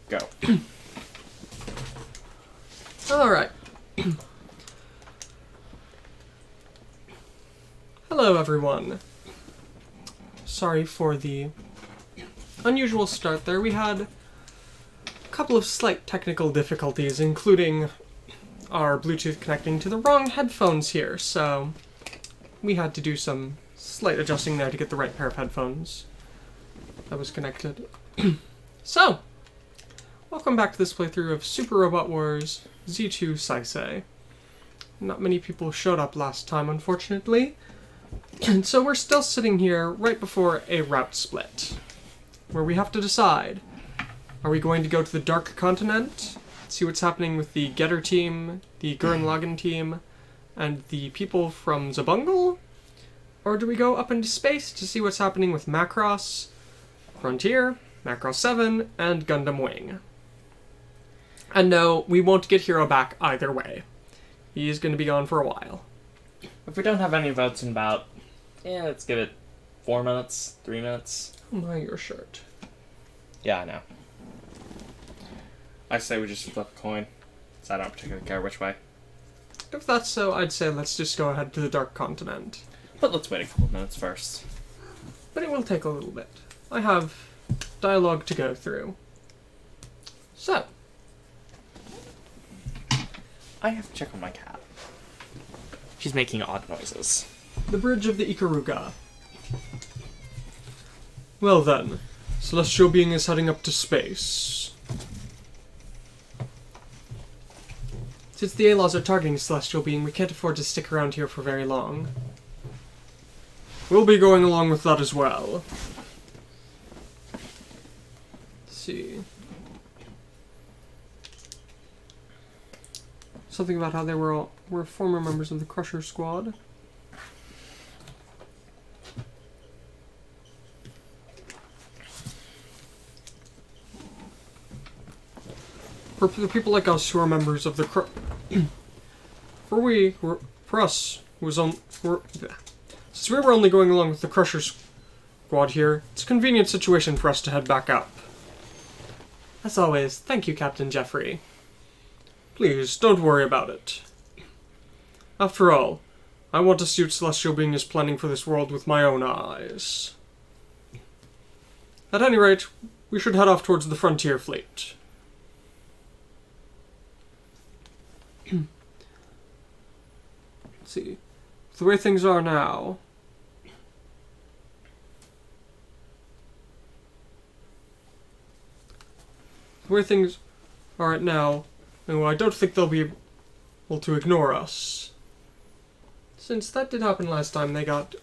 Go. Alright. Hello, everyone. Sorry for the unusual start there. We had a couple of slight technical difficulties, including our Bluetooth connecting to the wrong headphones here, so we had to do some slight adjusting there to get the right pair of headphones that was connected. So, welcome back to this playthrough of Super Robot Wars Z2 Saisei. Not many people showed up last time, unfortunately. And so we're still sitting here right before a route split, where we have to decide, are we going to go to the Dark Continent, see what's happening with the Getter team, the Gurren Lagann team, and the people from Zabungle? Or do we go up into space to see what's happening with Macross, Frontier, Macross 7, and Gundam Wing? And no, we won't get Hero back either way. He's going to be gone for a while. If we don't have any votes in about, let's give it 4 minutes, 3 minutes. Oh my, your shirt. Yeah, I know. I say we just flip a coin, so I don't particularly care which way. If that's so, I'd say let's just go ahead to the Dark Continent. But let's wait a couple minutes first. But it will take a little bit. I have dialogue to go through. So. I have to check on my cat. She's making odd noises. The bridge of the Ikaruga. Well then, Celestial Being is heading up to space. Since the A-Laws are targeting Celestial Being, we can't afford to stick around here for very long. We'll be going along with that as well. Let's see. Something about how they were former members of the Crusher Squad. For the people like us who are members of the since we were only going along with the Crusher Squad here, it's a convenient situation for us to head back up. As always, thank you, Captain Jeffrey. Please, don't worry about it. After all, I want to see what Celestial Being is planning for this world with my own eyes. At any rate, we should head off towards the Frontier Fleet. Let's see. The way things are now... The way things are right now... No, I don't think they'll be able to ignore us. Since that did happen last time, they got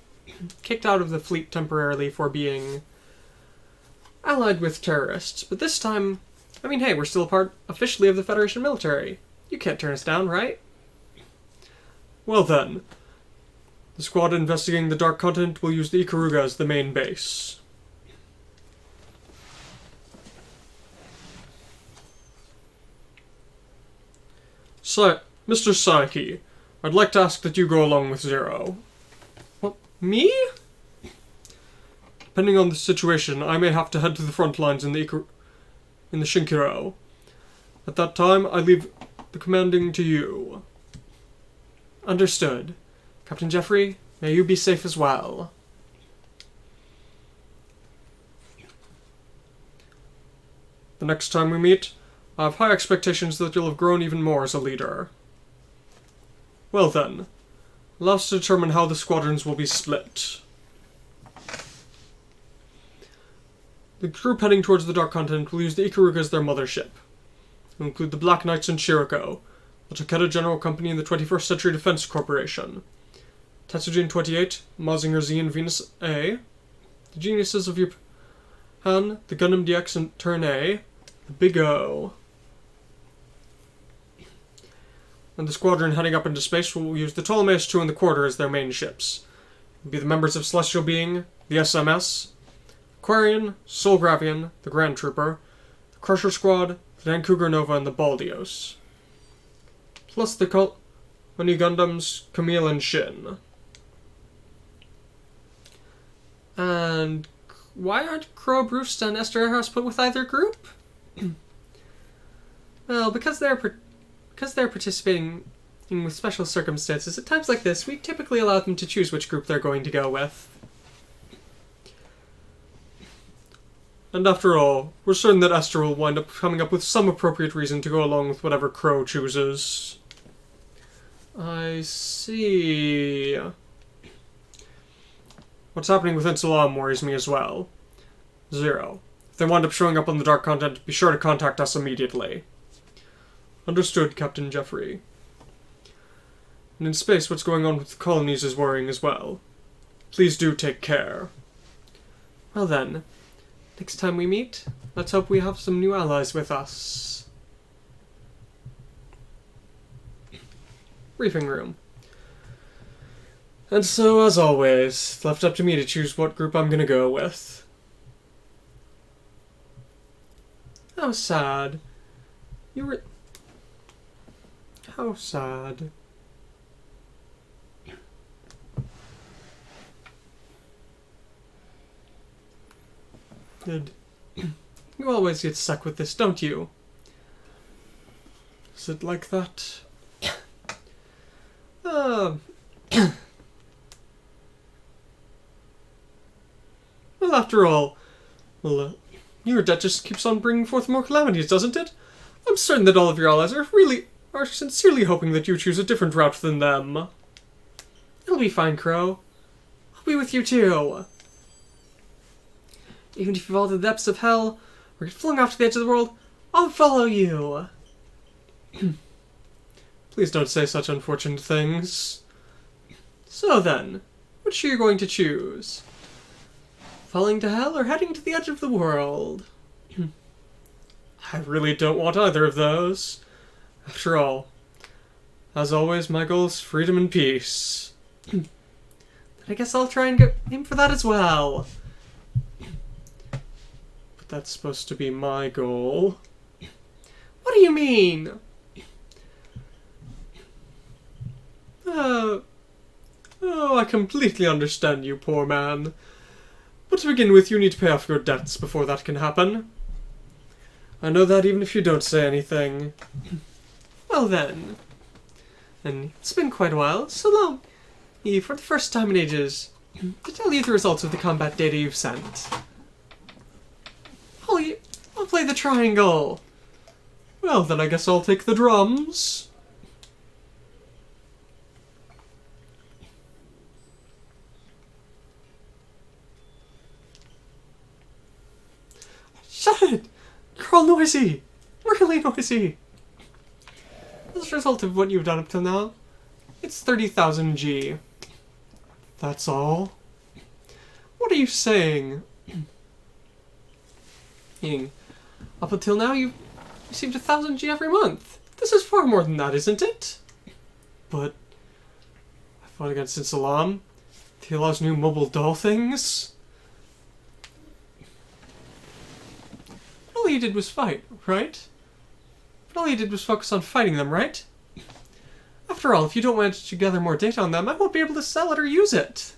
kicked out of the fleet temporarily for being allied with terrorists. But this time, I mean, hey, we're still a part, officially, of the Federation military. You can't turn us down, right? Well then, the squad investigating the Dark Continent will use the Ikaruga as the main base. Mr. Saiki, I'd like to ask that you go along with Zero. What, me? Depending on the situation, I may have to head to the front lines in the Shinkiro. At that time, I leave the commanding to you. Understood. Captain Jeffrey, may you be safe as well. The next time we meet, I have high expectations that you'll have grown even more as a leader. Well then, allow us to determine how the squadrons will be split. The group heading towards the Dark Continent will use the Ikaruga as their mothership. It will include the Black Knights and Shiroko, the Takeda General Company and the 21st Century Defense Corporation, Tetsujin 28, Mazinger Z and Venus A, the Geniuses of Japan, the Gundam DX and Turn A, the Big O. And the squadron heading up into space will use the Ptolemaeus 2 and the Quarter as their main ships. It will be the members of Celestial Being, the SMS, Aquarian, Solgravian, the Grand Trooper, the Crusher Squad, the Vancouver Nova, and the Baldios. Plus the Colony Gundams, Camille and Shin. And why aren't Crow, Bruce, and Esther Earhart put with either group? Well, because they're participating with special circumstances, at times like this, we typically allow them to choose which group they're going to go with. And after all, we're certain that Esther will wind up coming up with some appropriate reason to go along with whatever Crow chooses. I see. What's happening with Insulam worries me as well. 0. If they wind up showing up on the dark content, be sure to contact us immediately. Understood, Captain Jeffrey. And in space, what's going on with the colonies is worrying as well. Please do take care. Well then, next time we meet, let's hope we have some new allies with us. Briefing room. And so, as always, it's left up to me to choose what group I'm gonna go with. How sad. How sad. Good. You always get stuck with this, don't you? Is it like that? Well, after all, your debt just keeps on bringing forth more calamities, doesn't it? I'm certain that all of your allies are sincerely hoping that you choose a different route than them. It'll be fine, Crow. I'll be with you too. Even if you fall to the depths of hell, or get flung off to the edge of the world, I'll follow you. Please don't say such unfortunate things. So then, which are you going to choose? Falling to hell or heading to the edge of the world? I really don't want either of those. After all, as always, my goal is freedom and peace. Then I guess I'll try and aim for that as well. But that's supposed to be my goal. What do you mean? Oh, I completely understand you, poor man. But to begin with, you need to pay off your debts before that can happen. I know that even if you don't say anything. Well then. And it's been quite a while, so allow me, for the first time in ages, to tell you the results of the combat data you've sent. I'll play the triangle. Well, then I guess I'll take the drums. Shut it! You're all noisy! Really noisy! As a result of what you've done up till now, it's 30,000 G. That's all? What are you saying? Ying, up until now you've received 1,000 G every month. This is far more than that, isn't it? But I fought against Insulam. He allows new mobile doll things. All you did was fight, right? But all you did was focus on fighting them, right? After all, if you don't manage to gather more data on them, I won't be able to sell it or use it.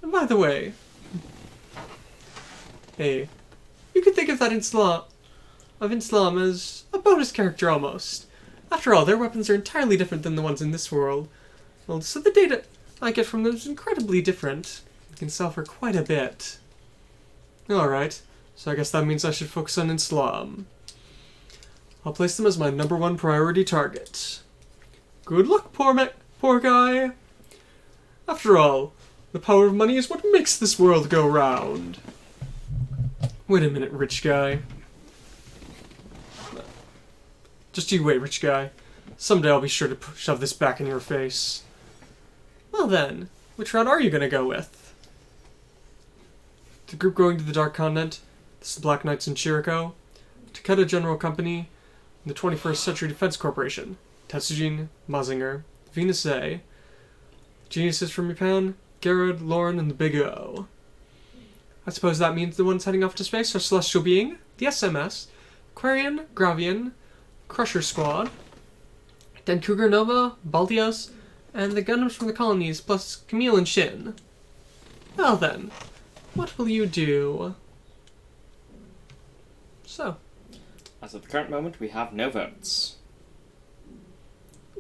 And by the way, hey, you could think of that Insulam as a bonus character almost. After all, their weapons are entirely different than the ones in this world. Well, so the data I get from them is incredibly different. I can sell for quite a bit. Alright, so I guess that means I should focus on Insulam. I'll place them as my #1 priority target. Good luck, poor guy. After all, the power of money is what makes this world go round. Wait a minute, rich guy. Just you wait, rich guy. Someday I'll be sure to shove this back in your face. Well then, which route are you gonna go with? The group going to the Dark Continent, this is the Black Knights in Chirico, Takeda General Company, and the 21st Century Defense Corporation, Tetsujin, Mazinger, Venus A, Geniuses from Japan, Garrod, Lauren, and the Big O. I suppose that means the ones heading off to space are Celestial Being, the SMS, Aquarian, Gravian, Crusher Squad, Denkuger Nova, Baldios, and the Gundams from the colonies, plus Camille and Shin. Well then, what will you do? So, As of the current moment, we have no votes.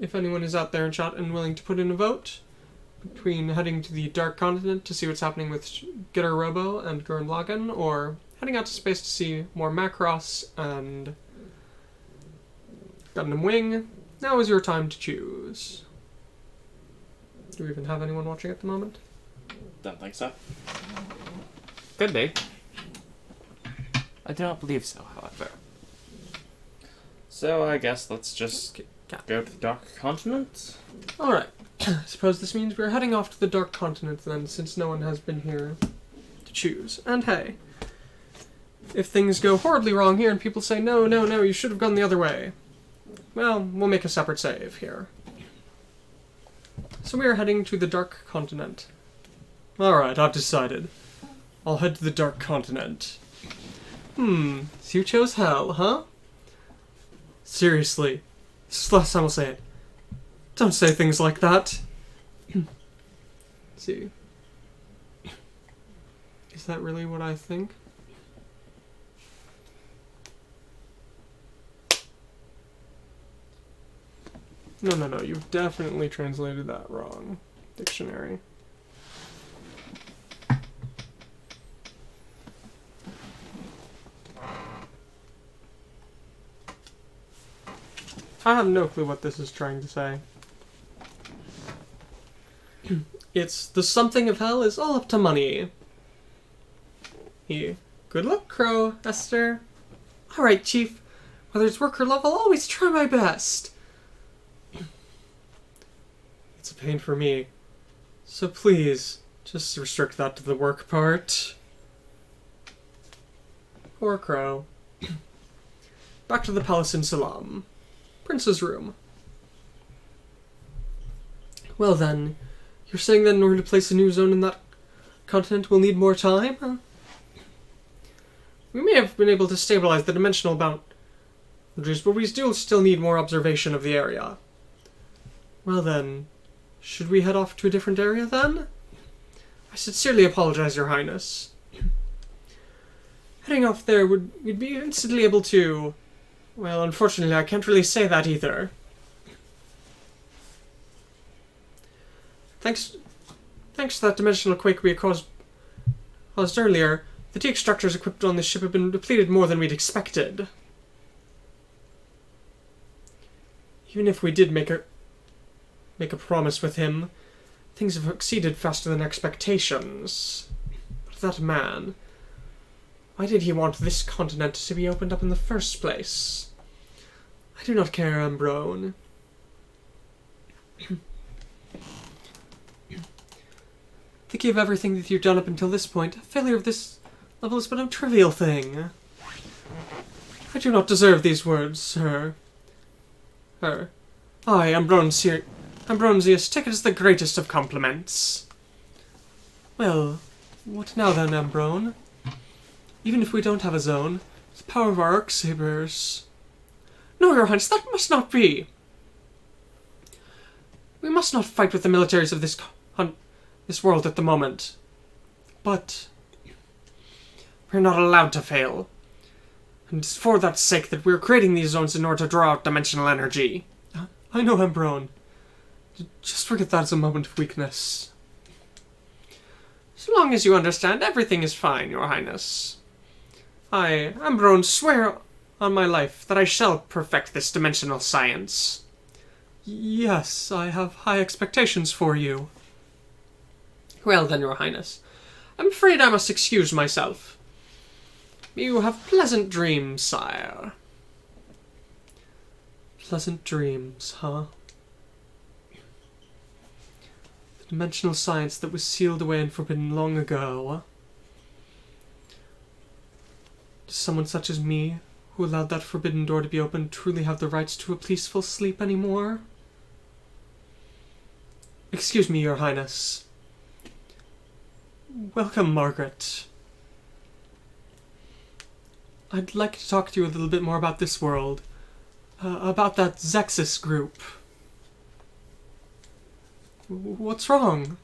if anyone is out there in chat and willing to put in a vote between heading to the Dark Continent to see what's happening with Gitter Robo and Gurren Lagann, or heading out to space to see more Macross and Gundam Wing, now is your time to choose. Do we even have anyone watching at the moment? Don't think so. Could be. I do not believe so, however. So I guess let's just go to the Dark Continent. Alright. I suppose this means we're heading off to the Dark Continent then, since no one has been here to choose. And hey, if things go horribly wrong here and people say, no, you should have gone the other way, well, we'll make a separate save here. So we are heading to the Dark Continent. Alright, I've decided. I'll head to the Dark Continent. So you chose hell, huh? Seriously. This is the last time I'll say it. Don't say things like that. Let's see. Is that really what I think? No, you've definitely translated that wrong. Dictionary. I have no clue what this is trying to say. It's the something of hell is all up to money. Good luck, Crow, Esther. Alright, Chief. Whether it's work or love, I'll always try my best. It's a pain for me. So please, just restrict that to the work part. Poor Crow. Back to the palace in Salam. Prince's room. Well then, you're saying that in order to place a new zone in that continent we'll need more time? We may have been able to stabilize the dimensional boundaries, but we do still need more observation of the area. Well then, should we head off to a different area then? I sincerely apologize, Your Highness. Heading off there we'd be instantly able to... Well, unfortunately, I can't really say that either. Thanks to that dimensional quake we caused earlier, the de-extractors equipped on this ship have been depleted more than we'd expected. Even if we did make a promise with him, things have exceeded faster than expectations. But that man... Why did he want this continent to be opened up in the first place? I do not care, Ambrone. Thinking of everything that you've done up until this point, a failure of this level is but a trivial thing. I do not deserve these words, sir. I, Ambronezius, take it as the greatest of compliments. Well, what now then, Ambrone? Even if we don't have a zone, the power of our arc-sabers... No, Your Highness, that must not be! We must not fight with the militaries of this world at the moment. But... we're not allowed to fail. And it's for that sake that we're creating these zones in order to draw out dimensional energy. I know, Ambrone. Just forget that as a moment of weakness. So long as you understand, everything is fine, Your Highness. I, Ambrone, swear on my life that I shall perfect this dimensional science. Yes, I have high expectations for you. Well then, Your Highness, I'm afraid I must excuse myself. You have pleasant dreams, sire. Pleasant dreams, huh? The dimensional science that was sealed away and forbidden long ago. Does someone such as me, who allowed that forbidden door to be opened, truly have the rights to a peaceful sleep anymore? Excuse me, Your Highness. Welcome, Margaret. I'd like to talk to you a little bit more about this world. About that Zexus group. What's wrong?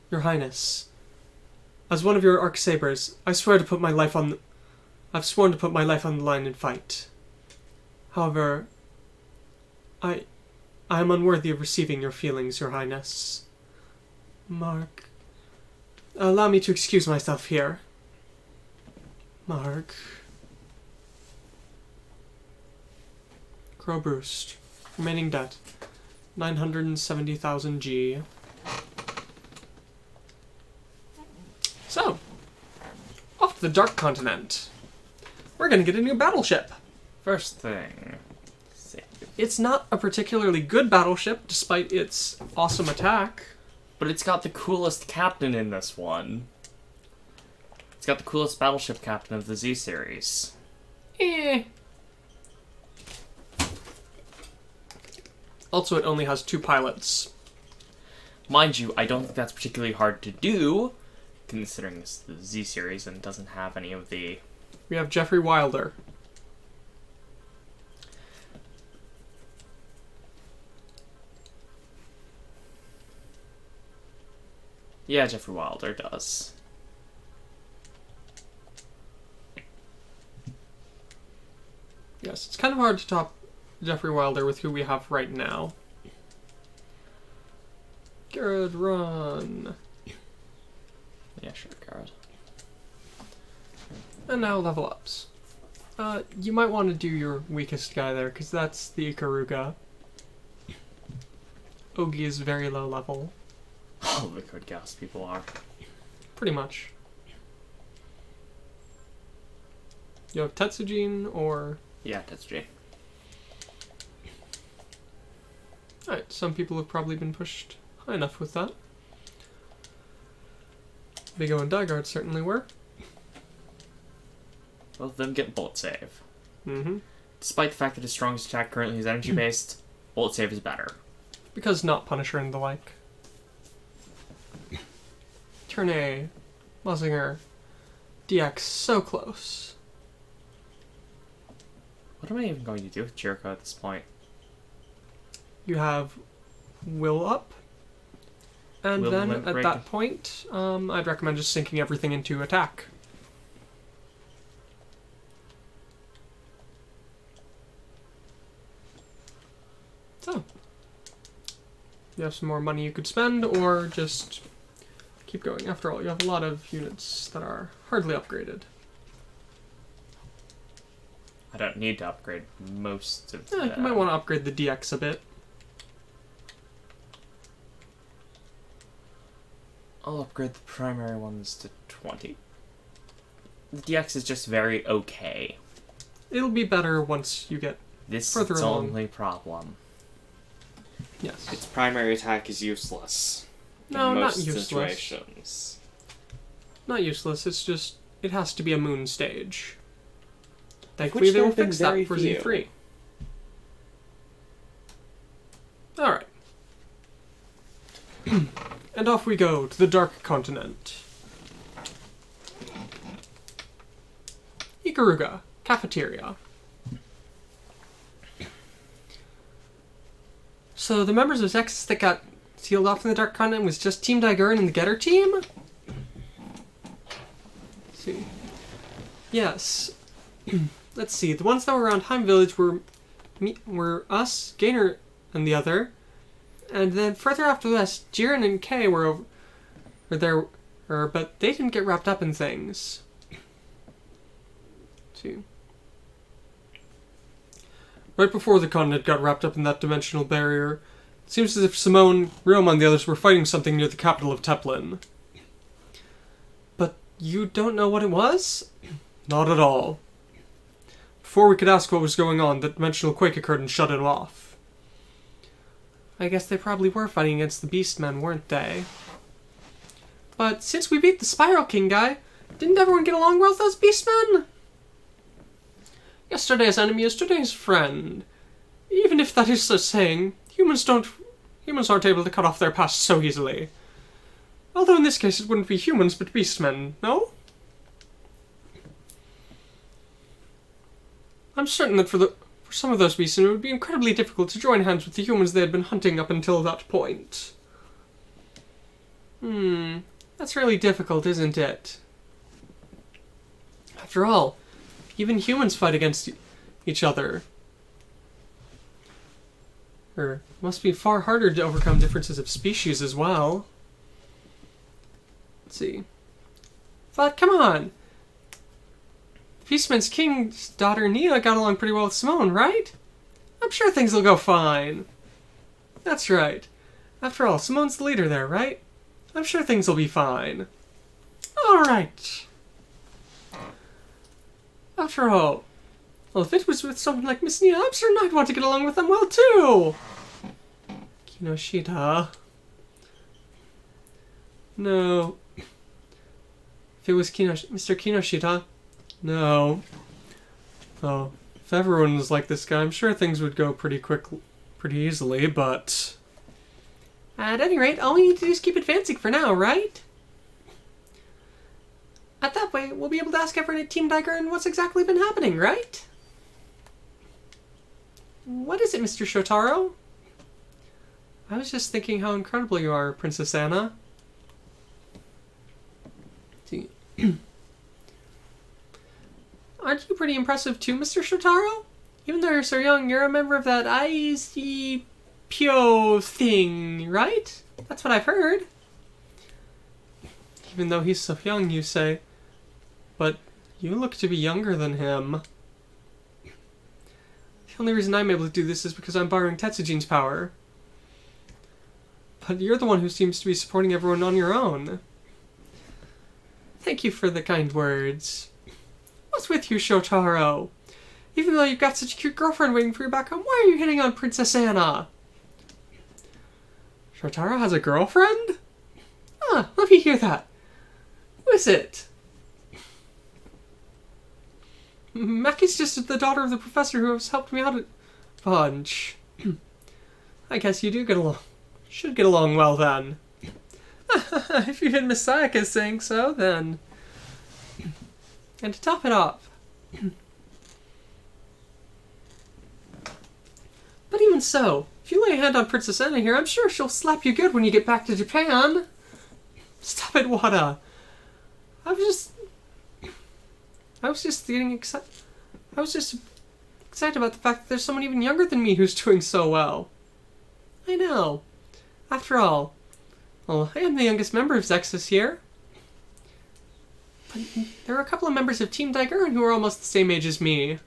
Your Highness, As one of your Arc Sabers, I've sworn to put my life on the line and fight. However, I am unworthy of receiving your feelings, Your Highness. Mark, allow me to excuse myself here. Mark. Crow Broost. Remaining debt. 970,000 G. So, off to the Dark Continent. We're gonna get a new battleship. First thing. Save. It's not a particularly good battleship, despite its awesome attack. But it's got the coolest captain in this one. It's got the coolest battleship captain of the Z series. Also, it only has 2 pilots. Mind you, I don't think that's particularly hard to do, considering it's the Z series and doesn't have any of the... We have Jeffrey Wilder. Yeah, Jeffrey Wilder does. Yes, it's kind of hard to top Jeffrey Wilder with who we have right now. Good run. Yeah, sure, Garrett. And now level ups. You might want to do your weakest guy there, because that's the Ikaruga. Ogi is very low level. All the Code Gas people are. Pretty much. You have Tetsujin or... Yeah, Tetsuji. Alright, some people have probably been pushed high enough with that. Big O and Daigard certainly were. Both of them get bullet save. Mm-hmm. Despite the fact that his strongest attack currently is energy based, bullet save is better. Because not Punisher and the like. Turn A. Muzzinger. DX so close. What am I even going to do with Jericho at this point? You have Will up. And Will then limp at break. that point, I'd recommend just sinking everything into attack. So, you have some more money you could spend, or just keep going. After all, you have a lot of units that are hardly upgraded. I don't need to upgrade most of Yeah, them. you might want to upgrade the DX a bit. I'll upgrade the primary ones to 20. The DX is just very okay. It'll be better once you get This further is its along. only problem. Yes. Its primary attack is useless. No, in not most useless. situations. Not useless, it's just, it has to be a moon stage. Thankfully Which they there will have been fix that very for few. Z3. Alright. And off we go to the Dark Continent. Ikaruga, cafeteria. So the members of Zexus that got sealed off in the Dark Continent was just Team Daiguren and the Getter team? Let's see. Yes. Let's see. The ones that were around Heim Village were us, Gainer, and the other. And then further after this, Jiren and Kay were there, but they didn't get wrapped up in things. Let's see. Right before the continent got wrapped up in that dimensional barrier, it seems as if Simone, Ryoma, and the others were fighting something near the capital of Teplin. But you don't know what it was? Not at all. Before we could ask what was going on, the dimensional quake occurred and shut it off. I guess they probably were fighting against the Beastmen, weren't they? But since we beat the Spiral King guy, didn't everyone get along well with those Beastmen? Yesterday's enemy is today's friend. Even if that is the saying, humans aren't able to cut off their past so easily. Although in this case it wouldn't be humans but Beastmen, no? I'm certain that for some of those Beastmen it would be incredibly difficult to join hands with the humans they had been hunting up until that point. That's really difficult, isn't it? After all, even humans fight against each other. It must be far harder to overcome differences of species as well. Let's see. But come on! Peaceman's King's daughter Nia got along pretty well with Simone, right? I'm sure things will go fine. That's right. After all, Simone's the leader there, right? I'm sure things will be fine. Alright. After all, well, if it was with someone like Miss Nia, I'm certain I'd want to get along with them well, too! Kinoshita. No. If it was Mr. Kinoshita, no. Oh, if everyone was like this guy, I'm sure things would go pretty easily, but... At any rate, all we need to do is keep advancing for now, right? At that way, we'll be able to ask everyone at Team Daigen what's exactly been happening, right? What is it, Mr. Shotaro? I was just thinking how incredible you are, Princess Anna. Aren't you pretty impressive too, Mr. Shotaro? Even though you're so young, you're a member of that ICPO thing, right? That's what I've heard. Even though he's so young, you say. But you look to be younger than him. The only reason I'm able to do this is because I'm borrowing Tetsujin's power. But you're the one who seems to be supporting everyone on your own. Thank you for the kind words. What's with you, Shotaro? Even though you've got such a cute girlfriend waiting for you back home, why are you hitting on Princess Anna? Shotaro has a girlfriend? Ah, let me hear that. Who is it? Maki's just the daughter of the professor who has helped me out a bunch. I guess you do get along. Should get along well then. If even Miss Sayaka is saying so, then... And to top it off... But even so, if you lay a hand on Princess Anna here, I'm sure she'll slap you good when you get back to Japan. Stop it, Wada. I was just getting excited. I was just excited about the fact that there's someone even younger than me who's doing so well. I know. After all, well, I am the youngest member of Zexus here. But there are a couple of members of Team Daigen who are almost the same age as me.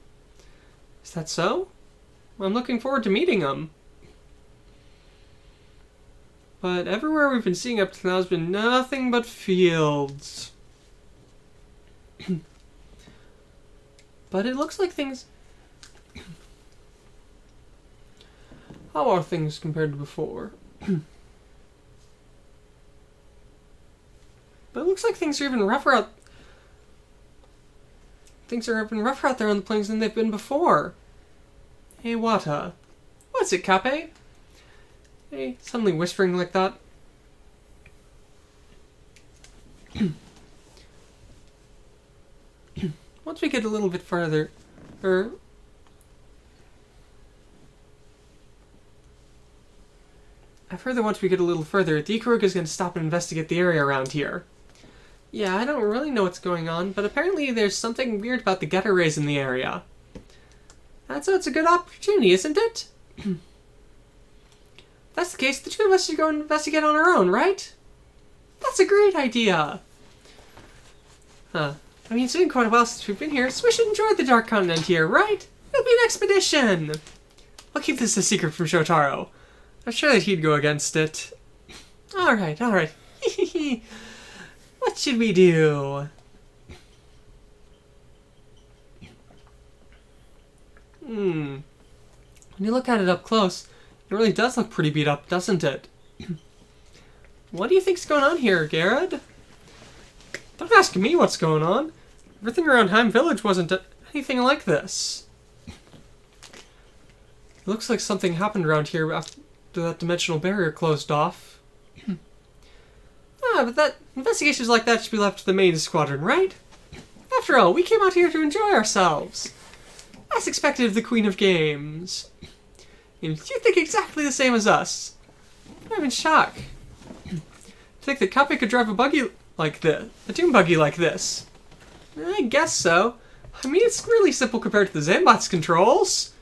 Is that so? Well, I'm looking forward to meeting them. But everywhere we've been seeing up to now has been nothing but fields. But it looks like things... How are things compared to before? But it looks like things are even rougher out... Things are even rougher out there on the plains than they've been before. Hey, Wata. What's it, Kappe? Hey, suddenly whispering like that. Once we get a little bit further... I've heard that once we get a little further, the Ikuruga's going to stop and investigate the area around here. Yeah, I don't really know what's going on, but apparently there's something weird about the Getter rays in the area. So it's a good opportunity, isn't it? If that's the case, the two of us should go investigate on our own, right? That's a great idea! I mean, it's been quite a while since we've been here, so we should enjoy the Dark Continent here, right? It'll be an expedition! I'll keep this a secret from Shotaro. I'm sure that he'd go against it. Alright. What should we do? When you look at it up close, it really does look pretty beat up, doesn't it? What do you think's going on here, Garrett? Don't ask me what's going on. Everything around Heim Village wasn't anything like this. It looks like something happened around here after that dimensional barrier closed off. But investigations like that should be left to the main squadron, right? After all, we came out here to enjoy ourselves. As expected of the Queen of Games. And you think exactly the same as us. I'm in shock. To think that Kappe could drive a buggy like this. A dune buggy like this. I guess so. I mean, it's really simple compared to the Zambot's controls.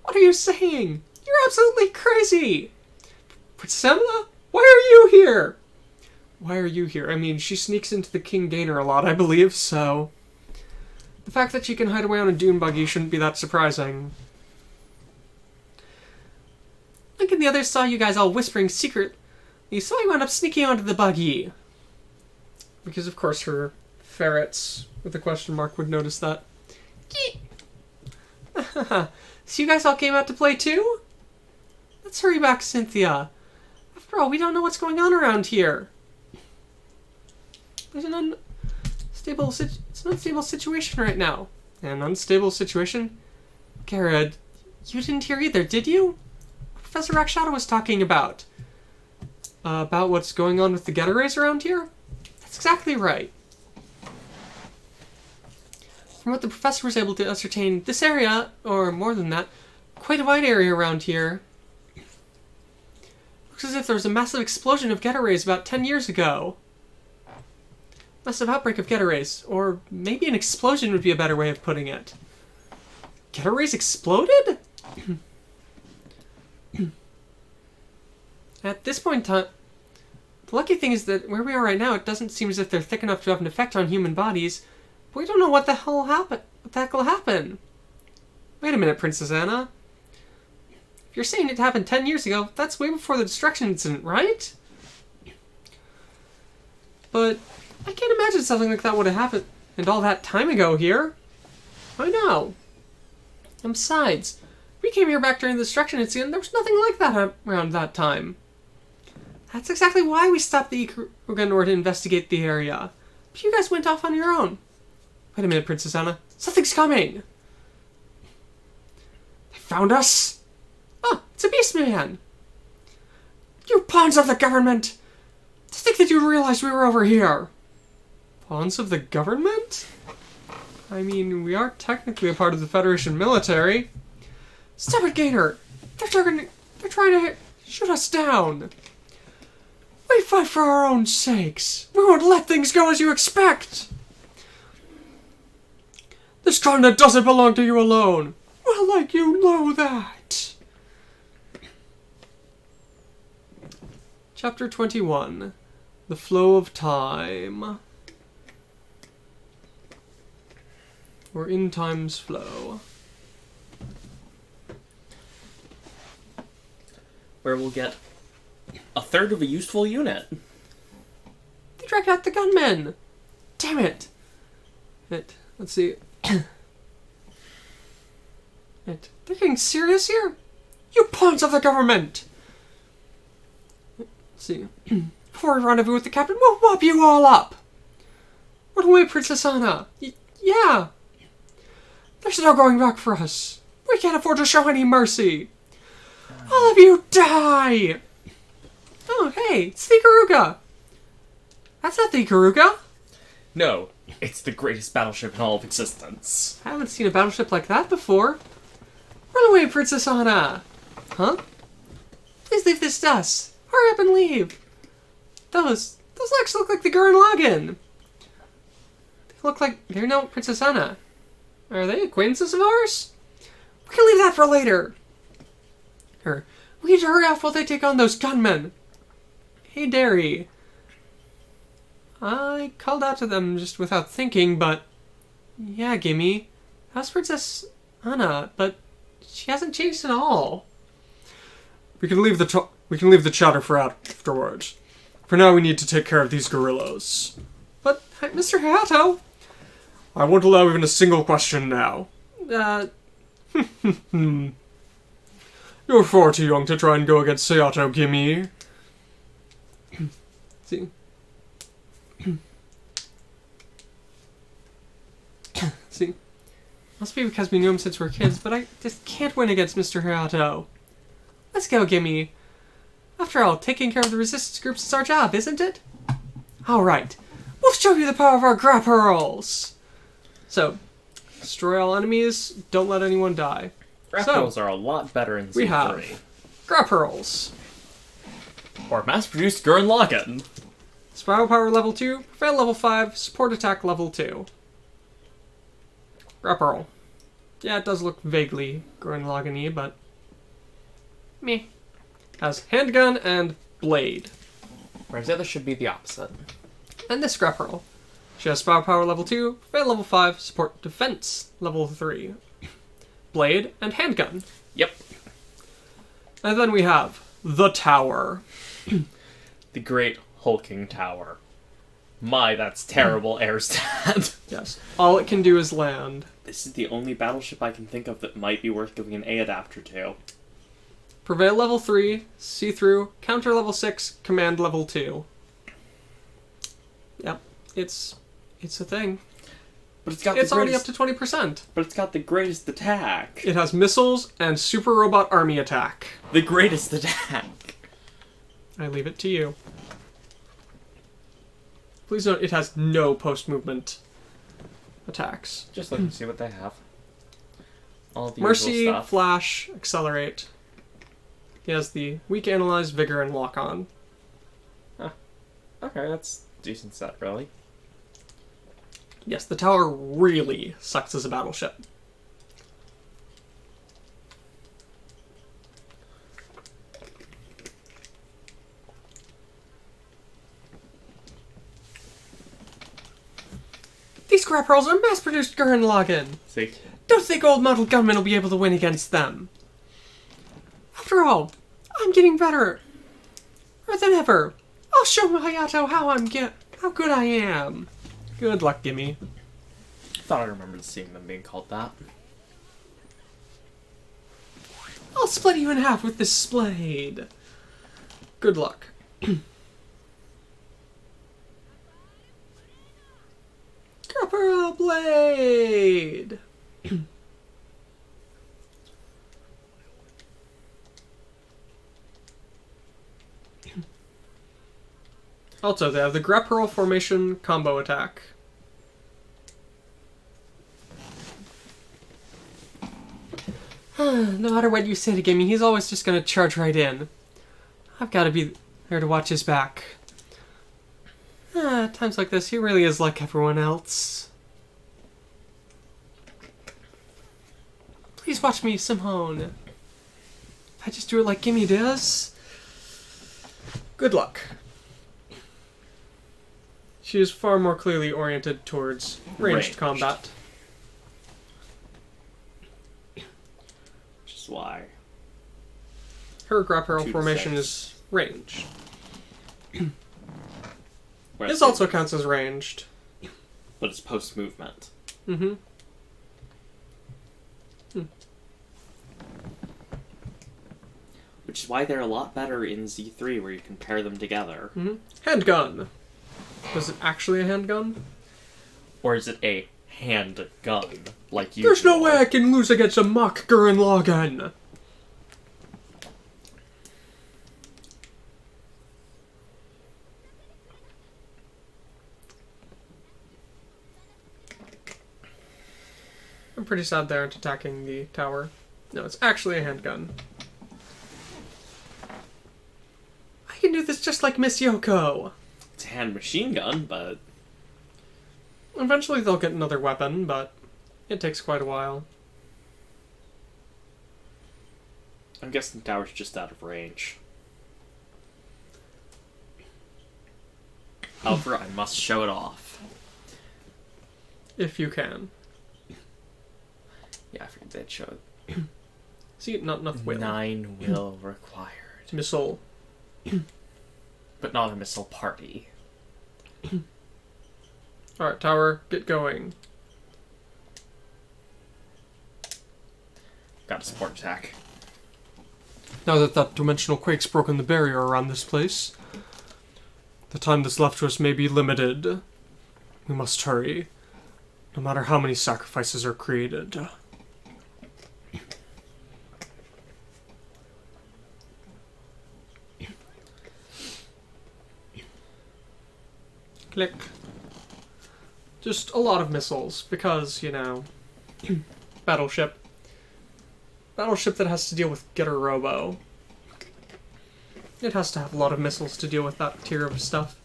What are you saying? You're absolutely crazy! Princess Emma? Why are you here? Why are you here? I mean, she sneaks into the King Gainer a lot, I believe, so... The fact that she can hide away on a dune buggy shouldn't be that surprising. Link and the others saw you guys all whispering secret. You saw you wound up sneaking onto the buggy. Because, of course, her ferrets with a question mark would notice that. So you guys all came out to play too? Let's hurry back, Cynthia. After all, we don't know what's going on around here. There's an it's an unstable situation right now. An unstable situation? Garrett, you didn't hear either, did you? Professor Rakshata was talking about. About what's going on with the Geta Rays around here? That's exactly right. From what the professor was able to ascertain, this area, or more than that, quite a wide area around here, looks as if there was a massive explosion of Geta Rays about 10 years ago. Massive outbreak of Geta Rays, or maybe an explosion would be a better way of putting it. Geta Rays exploded? At this point in time, the lucky thing is that where we are right now, it doesn't seem as if they're thick enough to have an effect on human bodies, but we don't know what the hell will happen. Wait a minute, Princess Anna. If you're saying it happened 10 years ago, that's way before the destruction incident, right? But I can't imagine something like that would have happened all that time ago here. I know. And besides, we came here back during the destruction incident, and there was nothing like that around that time. That's exactly why we stopped the Ikaruga to investigate the area. But you guys went off on your own. Wait a minute, Princess Anna. Something's coming! They found us! Oh, it's a beast man! You pawns of the government! To think that you realized we were over here! Pawns of the government? I mean, we are technically a part of the Federation military. Stop it, Gainer! They're trying to shoot us down! We fight for our own sakes! We won't let things go as you expect! This continent doesn't belong to you alone! Well, like you know that! Chapter 21. The Flow of Time. Or In Time's Flow. Where we'll get a third of a useful unit. They dragged out the gunmen! Damn it! Let's see. They're getting serious here? You pawns of the government! Let's see. Before we rendezvous with the captain, we'll mop you all up! Run away, Princess Anna! Yeah! There's no going back for us! We can't afford to show any mercy! All of you die! Oh, hey, it's the Ikaruga! That's not the Ikaruga! No, it's the greatest battleship in all of existence. I haven't seen a battleship like that before. Run away, Princess Anna! Huh? Please leave this to us. Hurry up and leave. Those legs look like the Gurren Lagann. They look like they're no Princess Anna. Are they acquaintances of ours? We can leave that for later. We need to hurry off while they take on those gunmen. Hey, Darry. I called out to them just without thinking, but... Yeah, Gimmy. How's Princess Anna? But she hasn't changed at all. We can leave the chatter for afterwards. For now, we need to take care of these gorillas. But, Mr. Hayato... I won't allow even a single question now. You're far too young to try and go against Hayato, Gimmy. See? See? Must be because we knew him since we were kids, but I just can't win against Mr. Hayato. Let's go, Gimmy. After all, taking care of the resistance groups is our job, isn't it? Alright. We'll show you the power of our grappearls! So, destroy all enemies, don't let anyone die. Grappearls are a lot better in Z3. We have grappearls. Or mass-produced Gurren Lagann. Spiral power level 2, prevail level 5, support attack level 2. Grapple. Yeah, it does look vaguely Gurren Lagann-y, but meh. Has handgun and blade. Whereas the other should be the opposite. And this grapple. She has spiral power level 2, prevail level 5, support defense level 3. Blade and handgun. Yep. And then we have the tower. The Great Hulking Tower. My, that's terrible air stat. Yes. All it can do is land. This is the only battleship I can think of that might be worth giving an A adapter to. Prevail level 3, see-through, counter level 6, command level 2. Yep. It's a thing. But it's got It's the already up greatest, to 20%. But it's got the greatest attack. It has missiles and super robot army attack. The greatest attack. I leave it to you. Please note, it has no post-movement attacks. Just look and see what they have. All the Mercy, usual stuff. Flash, Accelerate. He has the Weak Analyze, Vigor, and Lock On. Okay, that's a decent set, really. Yes, the tower really sucks as a battleship. These scrap pearls are mass-produced Gurren Lagann. See? Don't think old model gunmen will be able to win against them. After all, I'm getting better than ever. I'll show Hayato how good I am. Good luck, Gimmy. Thought I remembered seeing them being called that. I'll split you in half with this blade. Good luck. Copper blade. Also, they have the Grapperal formation combo attack. No matter what you say to Gimmy, he's always just gonna charge right in. I've gotta be there to watch his back. Times like this, he really is like everyone else. Please watch me, Simone. If I just do it like Gimmy does. Good luck. She is far more clearly oriented towards ranged combat. Which is why. Her Grapperal 2 to formation 6. is ranged. Whereas This also counts as ranged. But it's post-movement. Mm-hmm. Which is why they're a lot better in Z3, where you can pair them together. Mm-hmm. Handgun. Was it actually a handgun? Or is it a handgun, like you? There's no way I can lose against a mock Gurren Lagann. I'm pretty sad they aren't attacking the tower. No, it's actually a handgun. I can do this just like Miss Yoko. It's a hand machine gun, but Eventually they'll get another weapon, but it takes quite a while. I'm guessing the tower's just out of range. However, I must show it off. If you can. Yeah, I figured they'd show it. See, not enough will. 9 will required. Missile. But not a missile party. Alright, tower, get going. Got a support attack. Now that that dimensional quake's broken the barrier around this place, the time that's left to us may be limited. We must hurry, no matter how many sacrifices are created. Click. Just a lot of missiles, because, you know, battleship. Battleship that has to deal with Getter Robo. It has to have a lot of missiles to deal with that tier of stuff.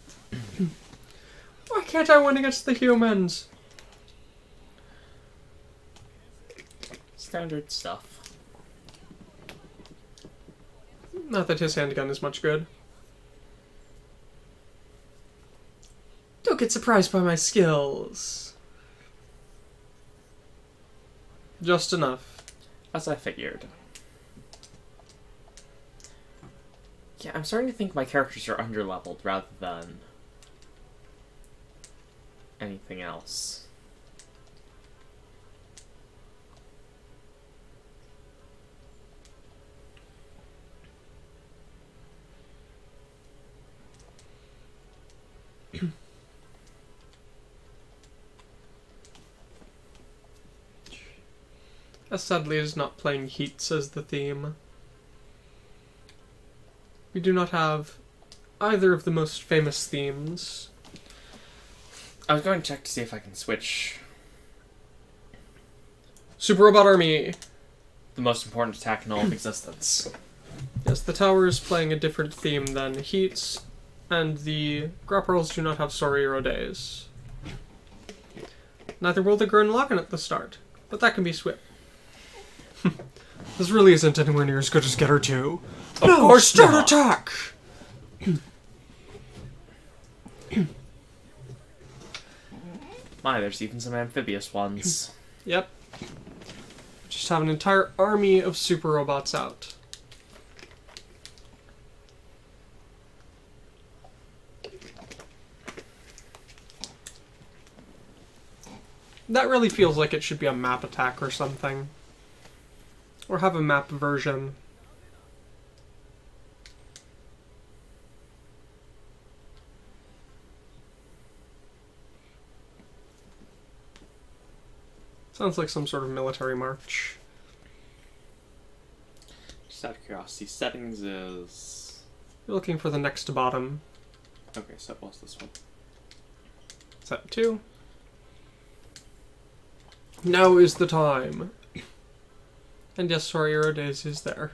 Why can't I win against the humans? Standard stuff. Not that his handgun is much good. Don't get surprised by my skills. Just enough. As I figured. Yeah, I'm starting to think my characters are underleveled rather than anything else. As sadly as not playing Heats as the theme. We do not have either of the most famous themes. I was going to check to see if I can switch Super Robot Army! the most important attack in all of existence. Yes, the tower is playing a different theme than Heats, and the Grapparls do not have Sorry Days. Neither will the Gurren Lagann at the start, but that can be switched. This really isn't anywhere near as good as Getter 2. Of course start not. attack! My, there's even some amphibious ones. Yep. Just have an entire army of super robots out. That really feels like it should be a map attack or something. Or have a map version. Sounds like some sort of military march. Just out of curiosity, settings is... You're looking for the next to bottom. Okay, so what's this one? Set 2. Now is the time. And yes, Sorry Days is there.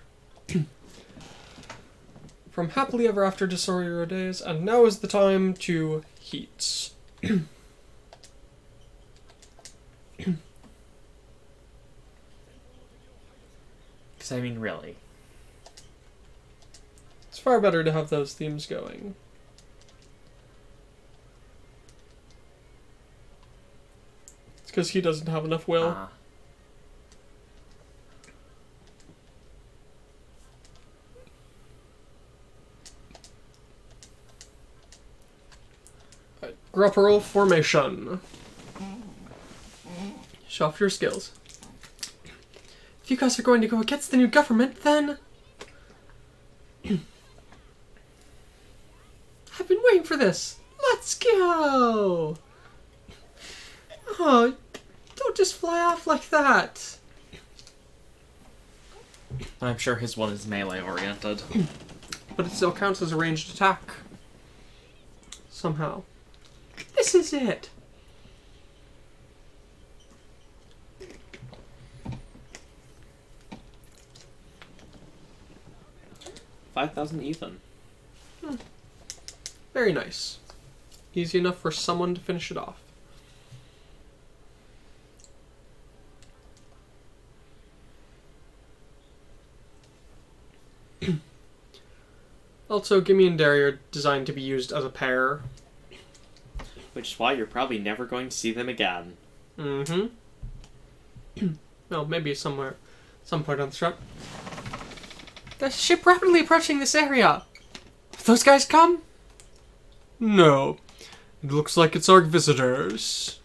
From Happily Ever After to Sorry Days, and now is the time to Heats. Because, I mean, really. It's far better to have those themes going. It's because he doesn't have enough will. Grapparl formation. Show off your skills. If you guys are going to go against the new government, then... I've been waiting for this. Let's go! Oh, don't just fly off like that. I'm sure his one is melee oriented. But it still counts as a ranged attack. Somehow. This is it! 5,000 even. Very nice. Easy enough for someone to finish it off. Also, Gimmy and Darry are designed to be used as a pair. Which is why you're probably never going to see them again. Mm-hmm. Well, maybe somewhere, some point on the trip. The ship rapidly approaching this area. Have those guys come? No. It looks like it's our visitors.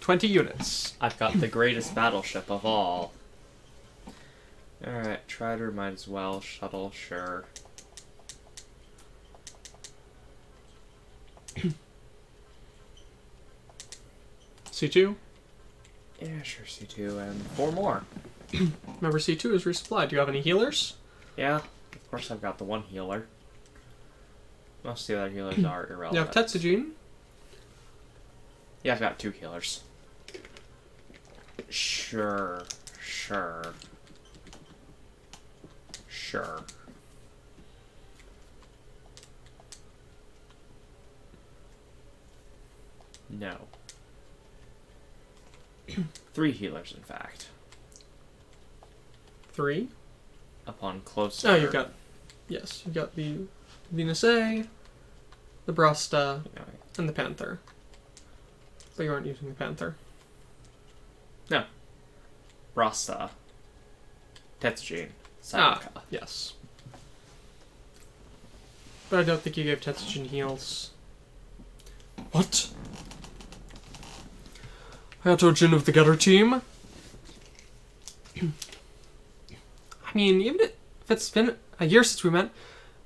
20 units. I've got the greatest battleship of all. Alright, Trider might as well. Shuttle, sure. C2? Yeah, sure, C2, and 4 more. Remember, C2 is resupplied. Do you have any healers? Yeah, of course I've got the one healer. Most of the other healers are irrelevant. You have Tetsujin? Yeah, I've got 2 healers. Sure. No. 3 healers, in fact. 3? Upon closer... Oh, you've got... Yes, you've got the Venus A, the Brasta, and the Panther. But you aren't using the Panther. No. Rasta. Tetsujin. Ah, Sayaka. yes. But I don't think you gave Tetsujin heals. What? Hayato Jin of the Getter team? I mean, even if it's been a year since we met, you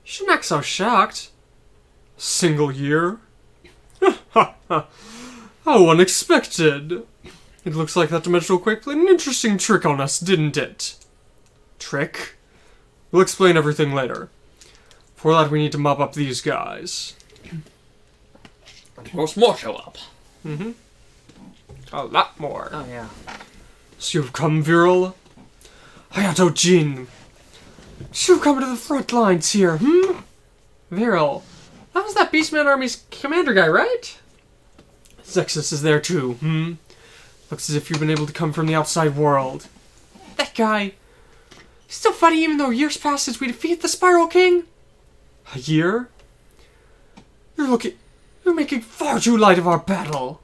shouldn't act so shocked. Single year? How unexpected. It looks like that dimensional quake played an interesting trick on us, didn't it? Trick? We'll explain everything later. For that, we need to mop up these guys. Of course, more show up. Mm-hmm. A lot more. Oh, yeah. So you've come, Viral? Hayato Jin. So you've come to the front lines here, Viral, that was that Beastman Army's commander guy, right? Zexus is there too, Looks as if you've been able to come from the outside world. That guy... He's still fighting even though years passed since we defeated the Spiral King? A year? You're making far too light of our battle.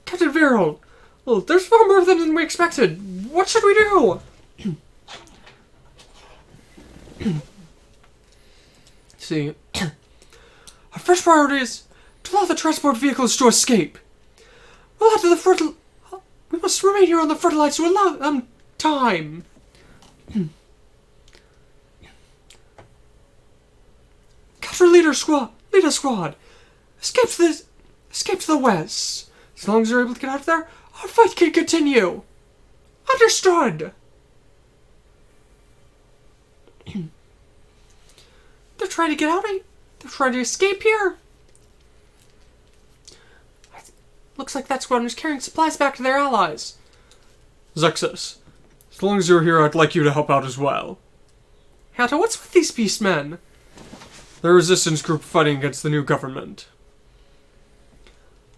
Captain Viral, well, there's far more of them than we expected. What should we do? See, our first priority is to allow the transport vehicles to escape. We'll head to the front. We must remain here on the front lines to allow them time. Capture lead a squad. Escape to the west. As long as you're able to get out of there, our fight can continue. Understood. They're trying to get out. They're trying to escape here. Looks like that squadron is carrying supplies back to their allies. Zexus, as long as you're here, I'd like you to help out as well. Hayato, what's with these beastmen? They're a resistance group fighting against the new government.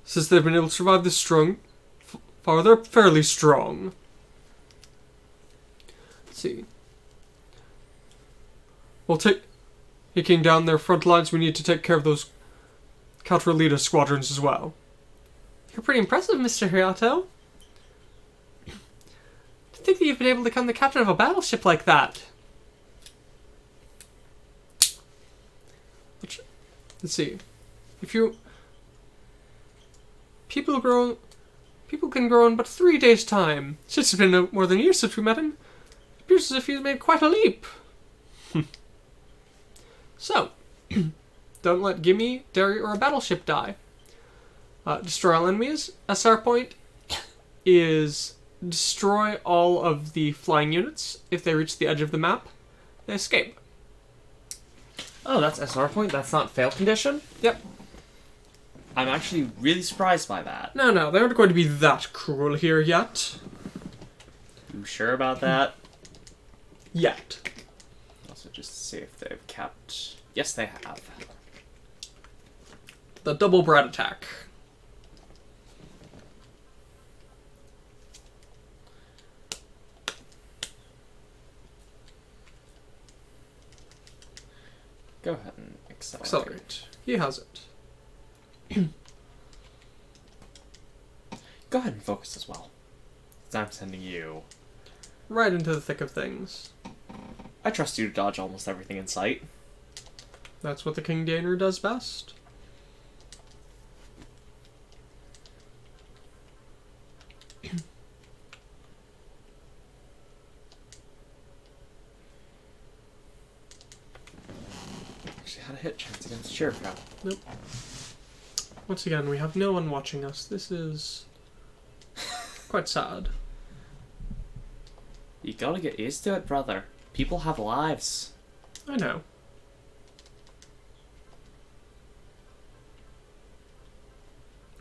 Since they've been able to survive this far, they're fairly strong. Let's see. Well, taking down their front lines, we need to take care of those counter-elitist squadrons as well. You're pretty impressive, Mr. Hayato. To think that you've been able to become the captain of a battleship like that. Let's see. People can grow in but 3 days' time. Since it's been more than a year since we met him, it appears as if he's made quite a leap. So, don't let Gimmy, Darry, or a battleship die. Destroy all enemies. SR point is destroy all of the flying units. If they reach the edge of the map, they escape. Oh, that's SR point? That's not fail condition? Yep. I'm actually really surprised by that. No, they aren't going to be that cruel here yet. You sure about that? Yet. Also, just see if they've kept... Yes, they have. The double Brad attack. Go ahead and accelerate. Accelerate. He has it. Go ahead and focus as well. Since I'm sending you. Right into the thick of things. I trust you to dodge almost everything in sight. That's what the King Daner does best. Actually had a hit chance against Jericho. Nope. Once again, we have no one watching us. This is quite sad. You gotta get used to it, brother. People have lives. I know.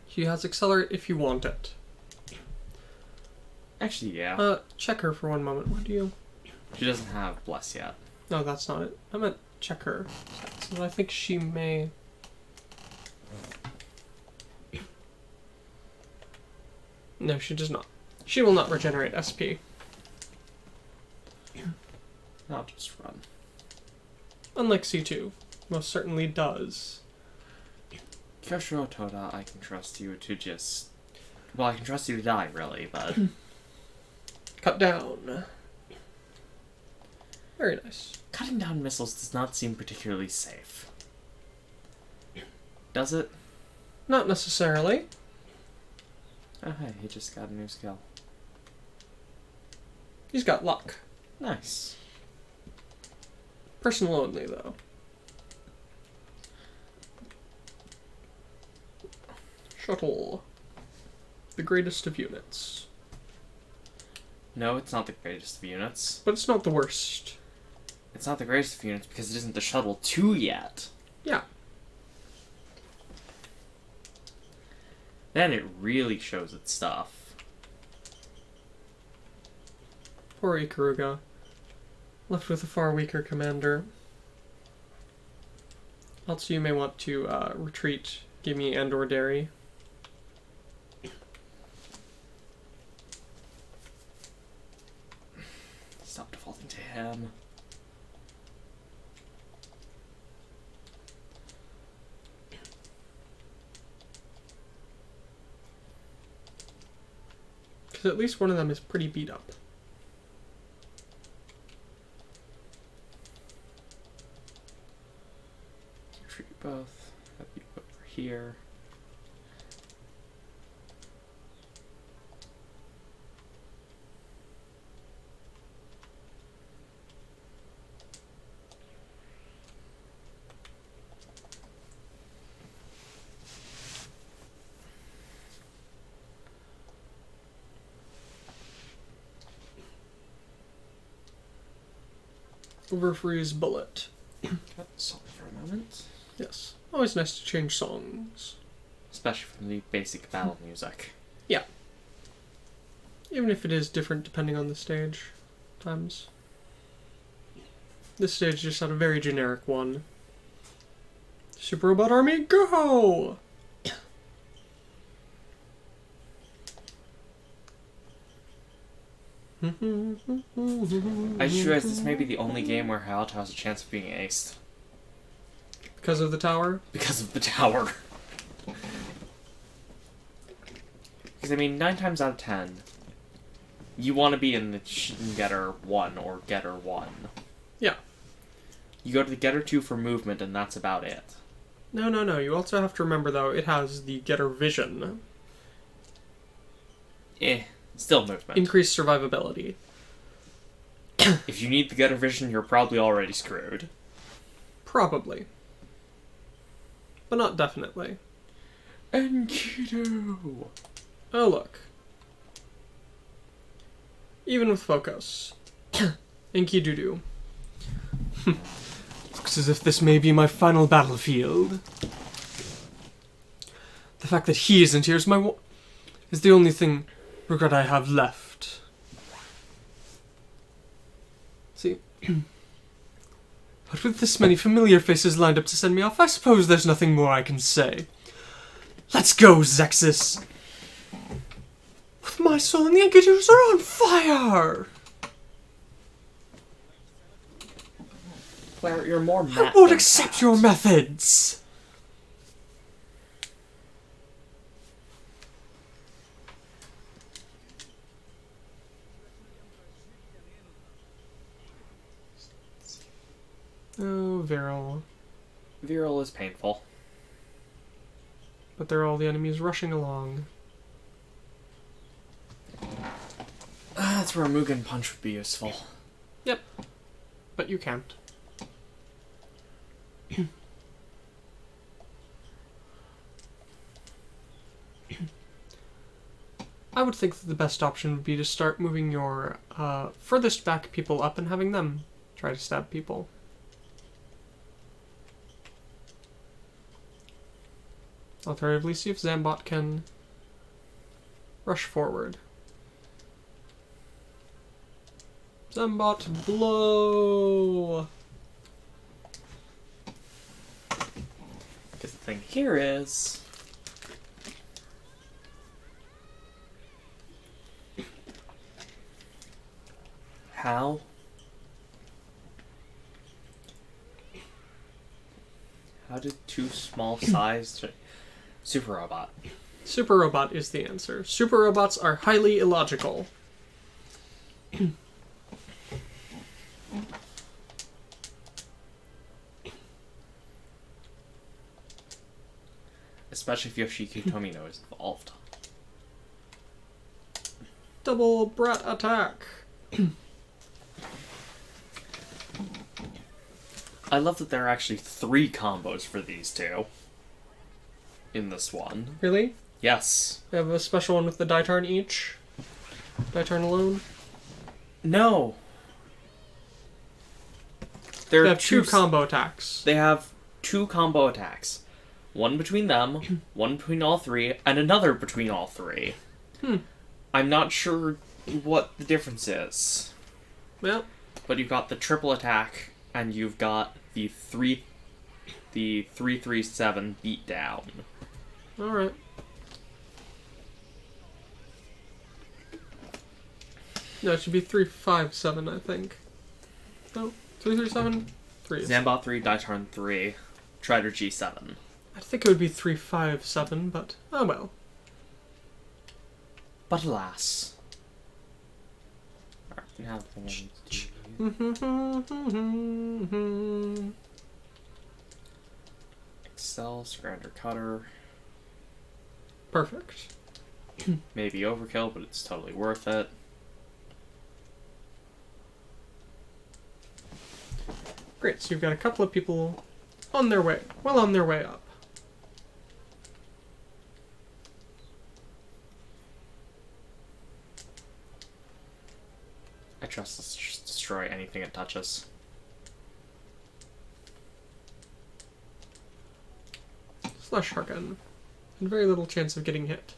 She has accelerate if you want it. Actually, yeah. Check her for one moment, would you? She doesn't have bless yet. No, that's not it. I meant check her. So I think she may... No, she does not. She will not regenerate SP. I'll just run. Unlike C2, most certainly does. Kyoshiro Toda, I can trust you to just... Well, I can trust you to die, really, but... Cut down. Very nice. Cutting down missiles does not seem particularly safe. Does it? Not necessarily. Oh, hey, he just got a new skill. He's got luck. Nice. Personal only, though. Shuttle. The greatest of units. No, it's not the greatest of units. But it's not the worst. It's not the greatest of units because it isn't the Shuttle 2 yet. Yeah. Then it really shows its stuff. Poor Ikaruga. Left with a far weaker commander. Also, you may want to retreat Gimmy and Darry. Stop defaulting to him. Because at least one of them is pretty beat up. Retreat both. Have you over here. Overfreeze bullet. Sorry for a moment. Yes. Always nice to change songs. Especially from the basic battle music. Yeah. Even if it is different depending on the stage. Times. This stage just had a very generic one. Super Robot Army, go! I just realized this may be the only game where Hayato has a chance of being aced. Because of the tower? Because of the tower. Because, I mean, 9 times out of 10, you want to be in the Getter 1 or Getter 1. Yeah. You go to the Getter 2 for movement, and that's about it. No. You also have to remember, though, it has the Getter Vision. Still movement. Increased survivability. If you need the Getter Vision, you're probably already screwed. Probably. But not definitely. Enkidu! Oh, look. Even with focus. Enkidu. Looks as if this may be my final battlefield. The fact that he isn't here is is the only regret I have left. See? But with this many familiar faces lined up to send me off, I suppose there's nothing more I can say. Let's go, Zexus! With my soul and the Enkidus are on fire! Claire, you're more I won't accept your methods! Oh, Viral. Viral is painful. But they're all the enemies rushing along. That's where a Mugen Punch would be useful. Yep. But you can't. I would think that the best option would be to start moving your furthest back people up and having them try to stab people. Alternatively, see if Zambot can rush forward. Zambot, blow! Because the thing here is... How? How did two small-sized super robot? Super robot is the answer. Super robots are highly illogical. Especially if Yoshiki Tomino is involved. Double brat attack. I love that there are actually 3 combos for these two. In this one. Really? Yes. We have a special one with the Daitarn each. Daitarn alone. No. They have 2 combo attacks. They have 2 combo attacks. One between them, one between all 3, and another between all 3. I'm not sure what the difference is. Well. But you've got the triple attack, and you've got the 3-3-7 beatdown. Alright. No, it should be 3-5-7, I think. No, 3-3-7? 3. Zambot 3, Daitarn 3, Trider G7. I think it would be 3-5-7, but oh well. But alas. Alright, now Excel, Scrounger Cutter. Perfect. Maybe overkill, but it's totally worth it. Great, so you've got a couple of people on their way, well on their way up. I trust this to just destroy anything it touches. Slash Harken. And very little chance of getting hit.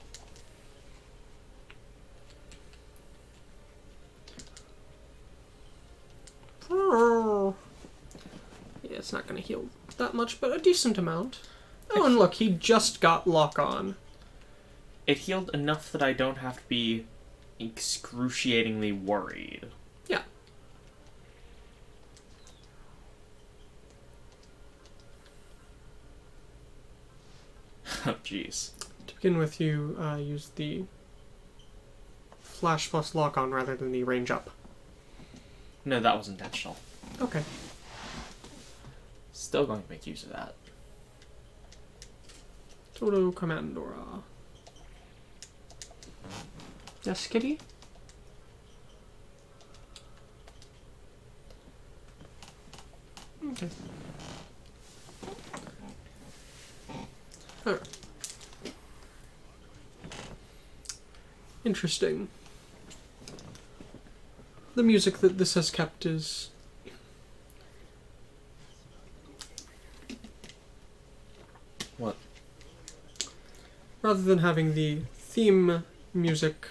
Yeah, it's not going to heal that much, but a decent amount. Oh, and look, he just got lock on. It healed enough that I don't have to be excruciatingly worried. Yeah. Oh, jeez. To begin with, you use the flash plus lock on rather than the range up. No, that was intentional. Okay. Still going to make use of that. Toto Commandora. Yes, kitty? Okay. Alright. Interesting. The music that this has kept is... What? Rather than having the theme music,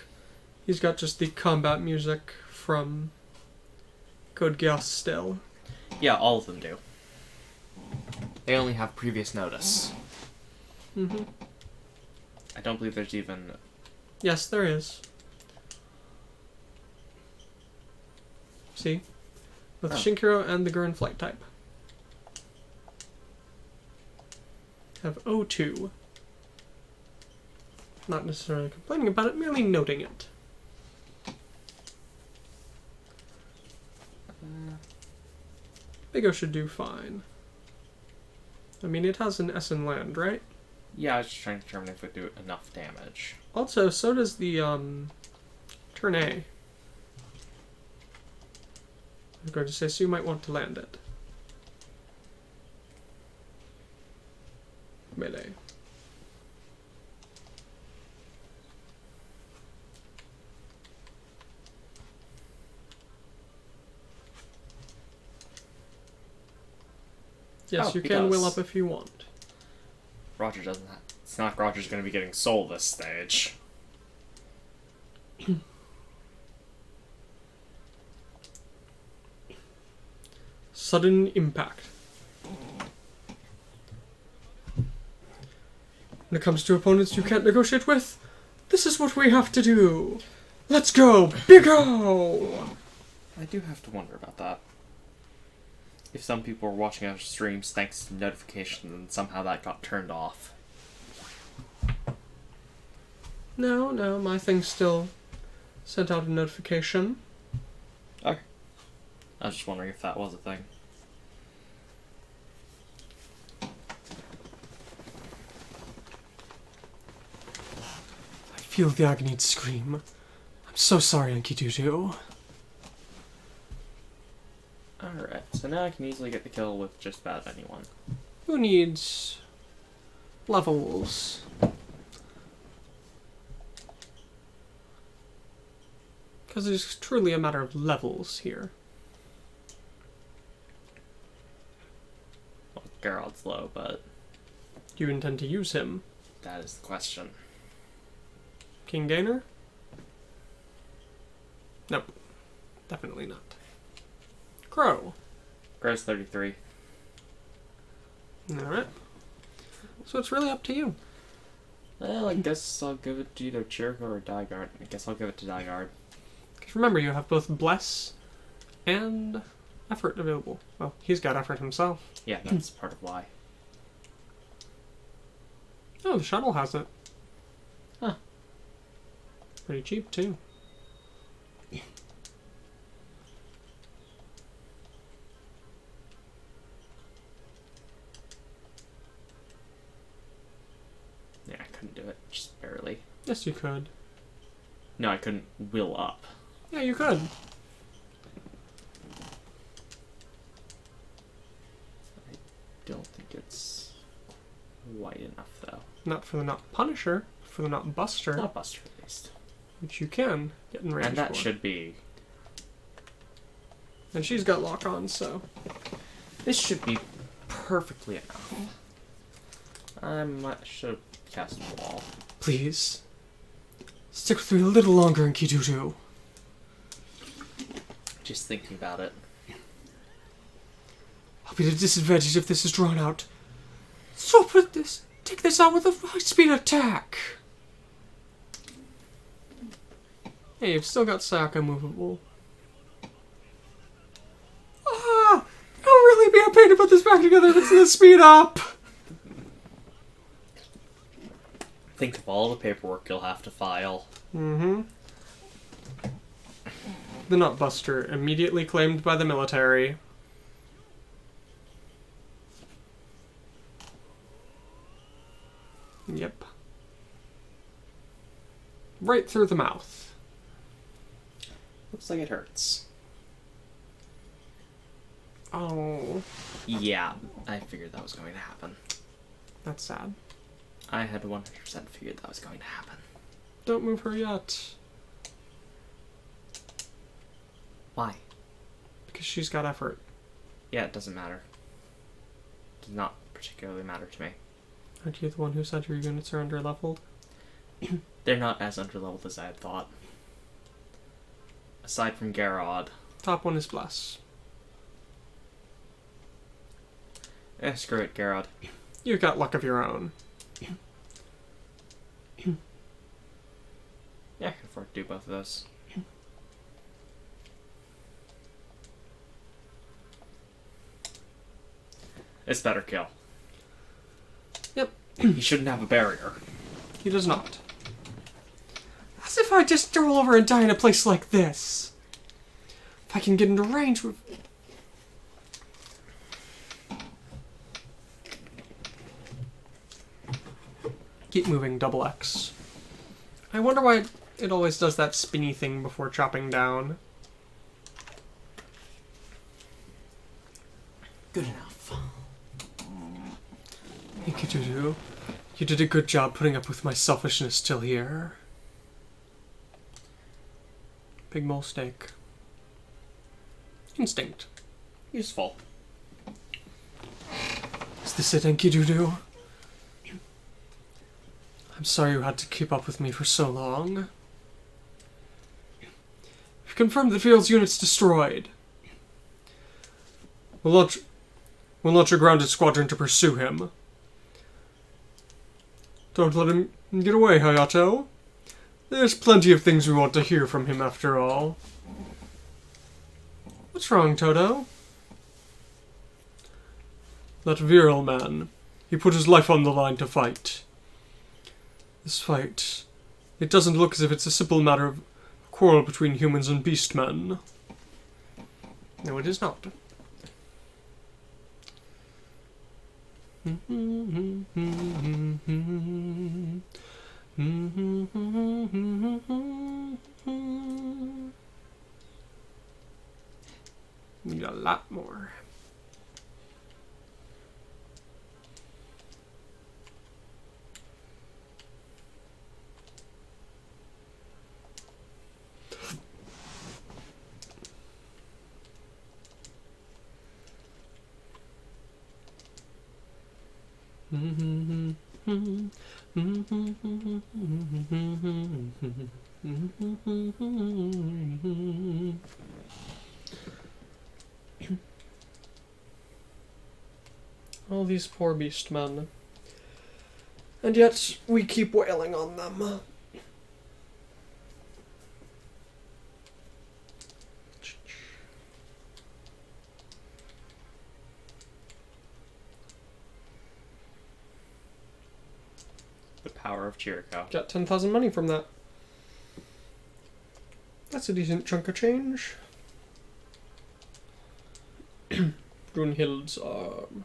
he's got just the combat music from Code Geass still. Yeah, all of them do. They only have previous notice. Mm-hmm. I don't believe there's even... Yes, there is. See? With Oh. Shinkiro and the Gurren flight type. Have O2. Not necessarily complaining about it, merely noting it. Big O should do fine. I mean, it has an S in land, right? Yeah, I was just trying to determine if it would do enough damage. Also, so does the, turn A. I was going to say, so you might want to land it. Melee. Yes, Oh, you he can does. will up if you want. Roger doesn't have... It's not like Roger's going to be getting soul this stage. Sudden impact. When it comes to opponents you can't negotiate with, this is what we have to do. Let's go, Big O! I do have to wonder about that. If some people were watching our streams thanks to notifications and somehow that got turned off. No, my thing still sent out a notification. Okay. I was just wondering if that was a thing. I feel the agony scream. I'm so sorry, Enkidudu. Alright, so now I can easily get the kill with just about anyone. Who needs levels? Because it's truly a matter of levels here. Well, Geralt's low, but Do you intend to use him? that is the question. King Gainer? Nope. Definitely not. Crow. Crow's 33. Alright. So it's really up to you. Well, I guess I'll give it to either Chirico or Dygard. I guess I'll give it to Dygard. Because remember, you have both Bless and Effort available. Well, he's got Effort himself. Yeah, that's part of why. Oh, the shuttle has it. Huh. Pretty cheap, too. Yeah, I couldn't do it. Just barely. Yes, you could. No, I couldn't will up. Yeah, you could. Don't think it's wide enough, though. Not for the not Punisher, for the not Buster, Not Buster, at least. which you can get in range And that for. should be... And she's got lock on, so. This should be perfectly enough. I should have cast a wall. Please. Stick with me a little longer, Enkidudu. Just thinking about it. I'll be at a disadvantage if this is drawn out. So put this. Take this out with a high-speed attack. Hey, you've still got Sayaka movable. Ah! I'll really be a pain to put this back together if it's the speed up. Think of all the paperwork you'll have to file. Mm-hmm. The Nutbuster, immediately claimed by the military. Yep. Right through the mouth. Looks like it hurts. Oh, Yeah, I figured that was going to happen. that's sad. I had 100% figured that was going to happen. Don't move her yet. Why? Because she's got effort. Yeah, it doesn't matter. Does not particularly matter to me. Aren't you the one who said your units are under-leveled? They're not as underleveled as I had thought. Aside from Garrod. Top one is Bless. Screw it, Garrod. You've got luck of your own. Yeah, I can afford to do both of those. It's better kill. Yep. He shouldn't have a barrier. He does not. As if I just roll over and die in a place like this. If I can get into range with... Keep moving, double X. I wonder why it always does that spinny thing before chopping down. Good enough. Enkidudu, you did a good job putting up with my selfishness till here. Big mole steak. Instinct. Useful. Is this it, Enkidudu? I'm sorry you had to keep up with me for so long. We've confirmed the field's units destroyed. We'll launch a grounded squadron to pursue him. Don't let him get away, Hayato. There's plenty of things we want to hear from him after all. What's wrong, Toto? That virile man. He put his life on the line to fight. This fight... It doesn't look as if it's a simple matter of quarrel between humans and beastmen. No, it is not. Need a lot more. All these poor beastmen. And yet, we keep wailing on them. The power of Jericho. Got 10,000 money from that. That's a decent chunk of change. Brunhild's arm.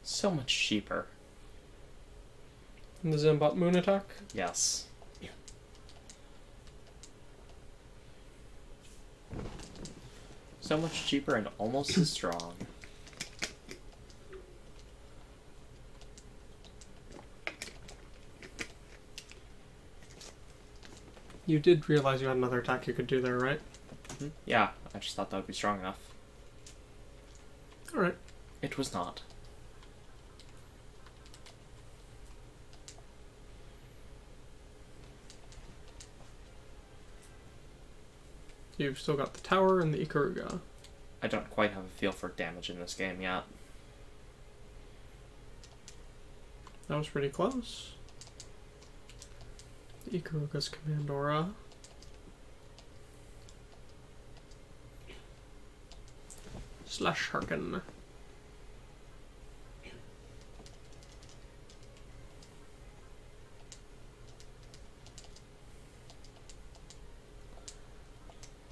So much cheaper. And the Zambot moon attack? Yes. So much cheaper and almost as strong. You did realize you had another attack you could do there, right? Yeah, I just thought that would be strong enough. Alright. It was not. You've still got the tower and the Ikaruga. I don't quite have a feel for damage in this game yet. That was pretty close. The Ikaruga's command aura. Slash Harken.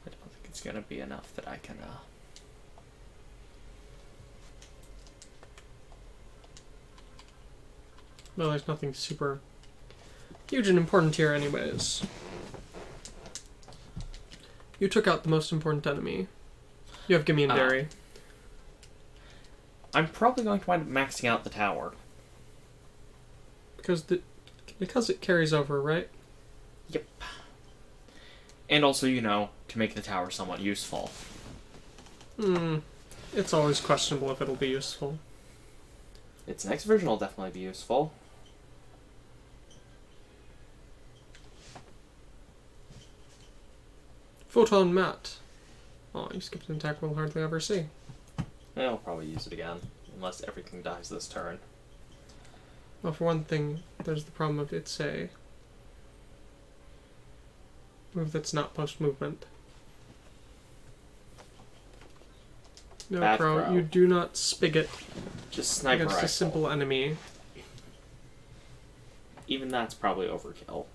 I don't think it's gonna be enough that I can, Well, there's nothing super huge and important here anyways. You took out the most important enemy. You have Gimmy and Darry. I'm probably going to wind up maxing out the tower. Because it carries over, right? Yep. And also, you know, to make the tower somewhat useful. It's always questionable if it'll be useful. Its next version will definitely be useful. Photon Mat. Oh, you skipped an attack we'll hardly ever see. I'll probably use it again, unless everything dies this turn. Well, for one thing, there's the problem of it's a move that's not post-movement. No, Bad Crow, you do not spigot Just sniper against rifle. a simple enemy. Even that's probably overkill.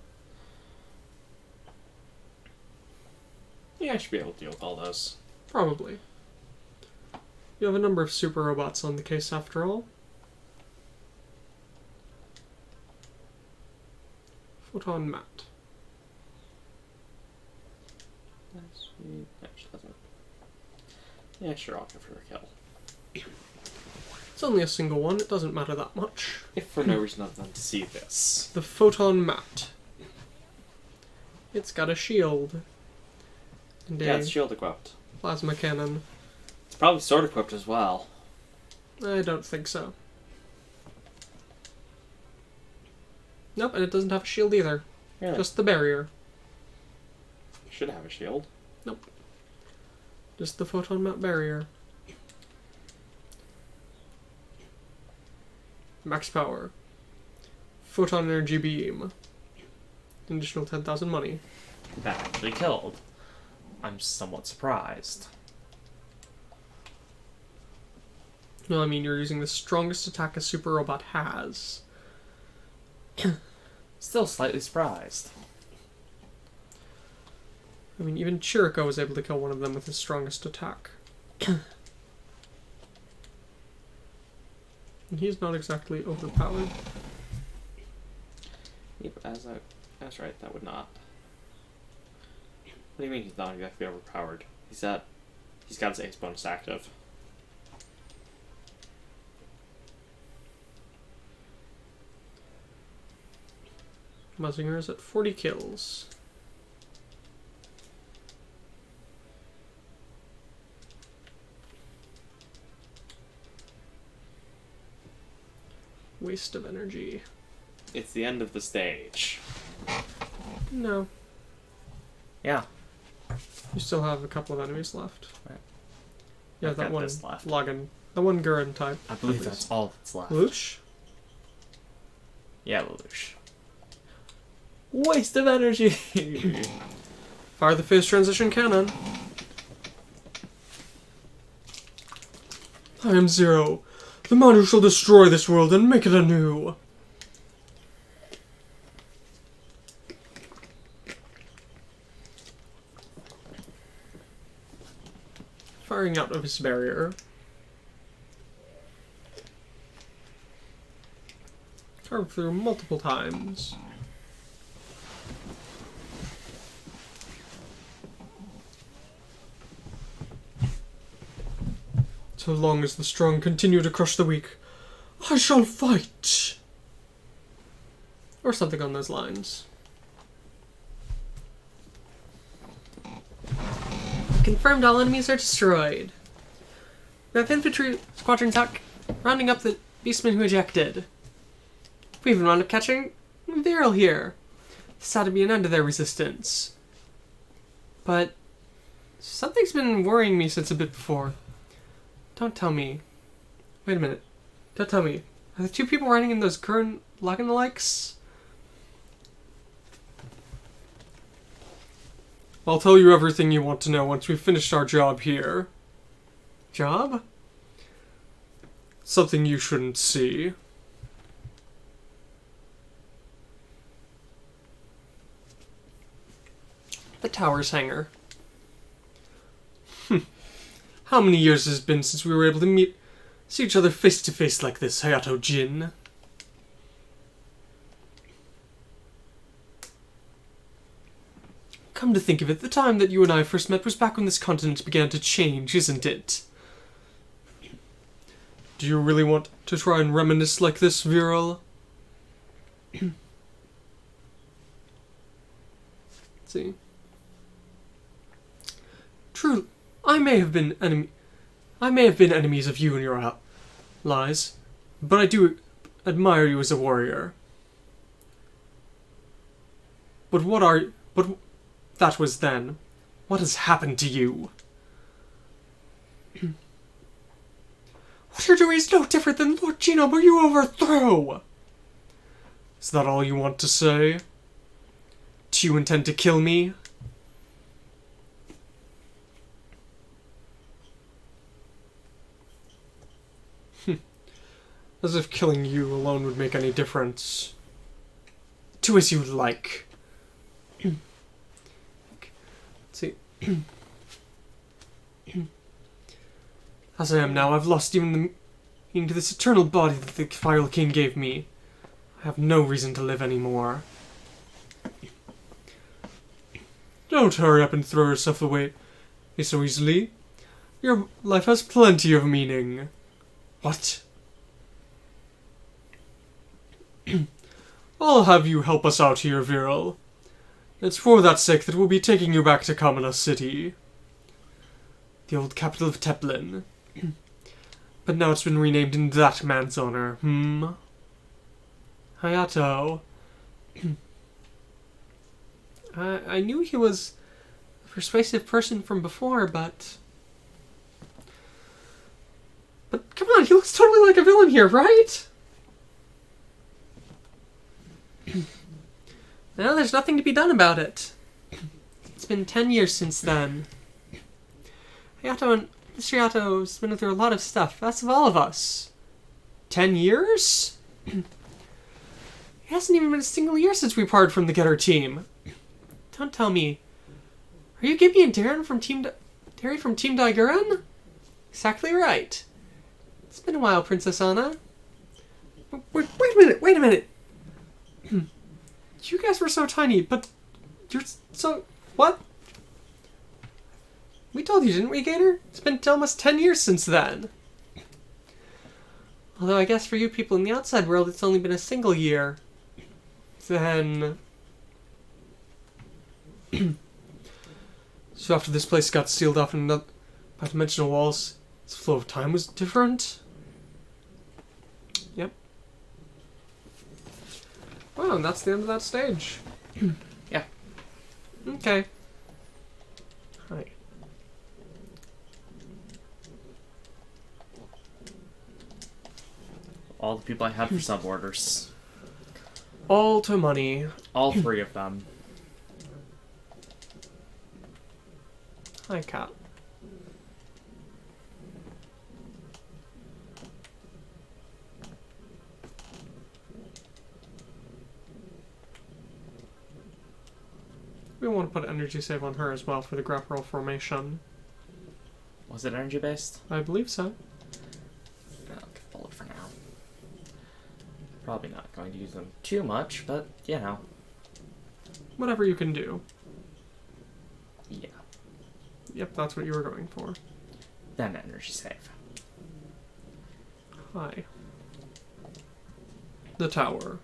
Yeah, I should be able to deal with all those. Probably. You have a number of super robots on the case after all. Photon Mat. Actually, doesn't. Yeah, sure, I'll give her a kill. It's only a single one, it doesn't matter that much. If for no reason other than to see this. The Photon Mat. It's got a shield. And Yeah, a it's shield equipped. plasma cannon. It's probably sword equipped as well. I don't think so. Nope, and it doesn't have a shield either. Really? Just the barrier. Should have a shield. Nope. Just the photon mount barrier. Max power. Photon energy beam. Additional 10,000 money. That actually killed. I'm somewhat surprised. No, I mean, you're using the strongest attack a super robot has. Still slightly surprised. I mean, even Chirico was able to kill one of them with his strongest attack. And he's not exactly overpowered. Yep, that's right, that would not. What do you mean he's not exactly overpowered? He's got his ace bonus active. Muzzinger is at 40 kills. Waste of energy. It's the end of the stage. No. Yeah. You still have a couple of enemies left. Right. Yeah, I've that got one this left. Login. The one Gurren type. I believe that's all that's left. Lelouch? Yeah, Lelouch. Waste of energy! Fire the phase transition cannon. I am Zero, the man who shall destroy this world and make it anew. Firing out of his barrier. Carved through multiple times. So long as the strong continue to crush the weak, I shall fight! Or something on those lines. Confirmed all enemies are destroyed. We have infantry squadrons out rounding up the beastmen who ejected. We even wound up catching Viral here. This ought to be an end to their resistance. But something's been worrying me since a bit before. Don't tell me. Wait a minute. Don't tell me. Are the two people riding in those current Lagan-alikes? I'll tell you everything you want to know once we've finished our job here. Job? Something you shouldn't see. The tower's hangar. How many years has it been since we were able to see each other face to face like this, Hayato Jin? Come to think of it, the time that you and I first met was back when this continent began to change, isn't it? Do you really want to try and reminisce like this, Viral? Let's see. True, I may have been enemies of you and your allies, but I do admire you as a warrior. But that was then. What has happened to you? What you're doing is no different than Lord Gino, who you overthrow! Is that all you want to say? Do you intend to kill me? As if killing you alone would make any difference. Do as you like. Let's see. As I am now, I've lost even the meaning to this eternal body that the Fire King gave me. I have no reason to live anymore. Don't hurry up and throw yourself away so easily. Your life has plenty of meaning. What? I'll have you help us out here, Viral. It's for that sake that we'll be taking you back to Kamala City. The old capital of Teplin. But now it's been renamed in that man's honor, Hayato. I knew he was a persuasive person from before, but he looks totally like a villain here, right? Well, there's nothing to be done about it. It's been 10 years since then. Hayato and Mr. Hayato's been through a lot of stuff. That's of all of us. 10 years? It hasn't even been a single year since we parted from the Getter team. Don't tell me. Are you Gimmy and Darry from Team Daiguren? Exactly right. It's been a while, Princess Anna. Wait a minute. You guys were so tiny, but you're so... What? We told you, didn't we, Gator? It's been almost 10 years since then. Although I guess for you people in the outside world, it's only been a single year. Then... So after this place got sealed off in by dimensional walls, its flow of time was different? Yep. Wow, and that's the end of that stage. Yeah. Okay. Hi. All the people I had for sub-orders. All to money. All 3 of them. Hi, cat. We want to put energy save on her as well for the grapple formation. Was it energy-based? I believe so. I'll get bullet for now. Probably not going to use them too much, but, you know. Whatever you can do. Yeah. Yep, that's what you were going for. Then energy save. Hi. The tower.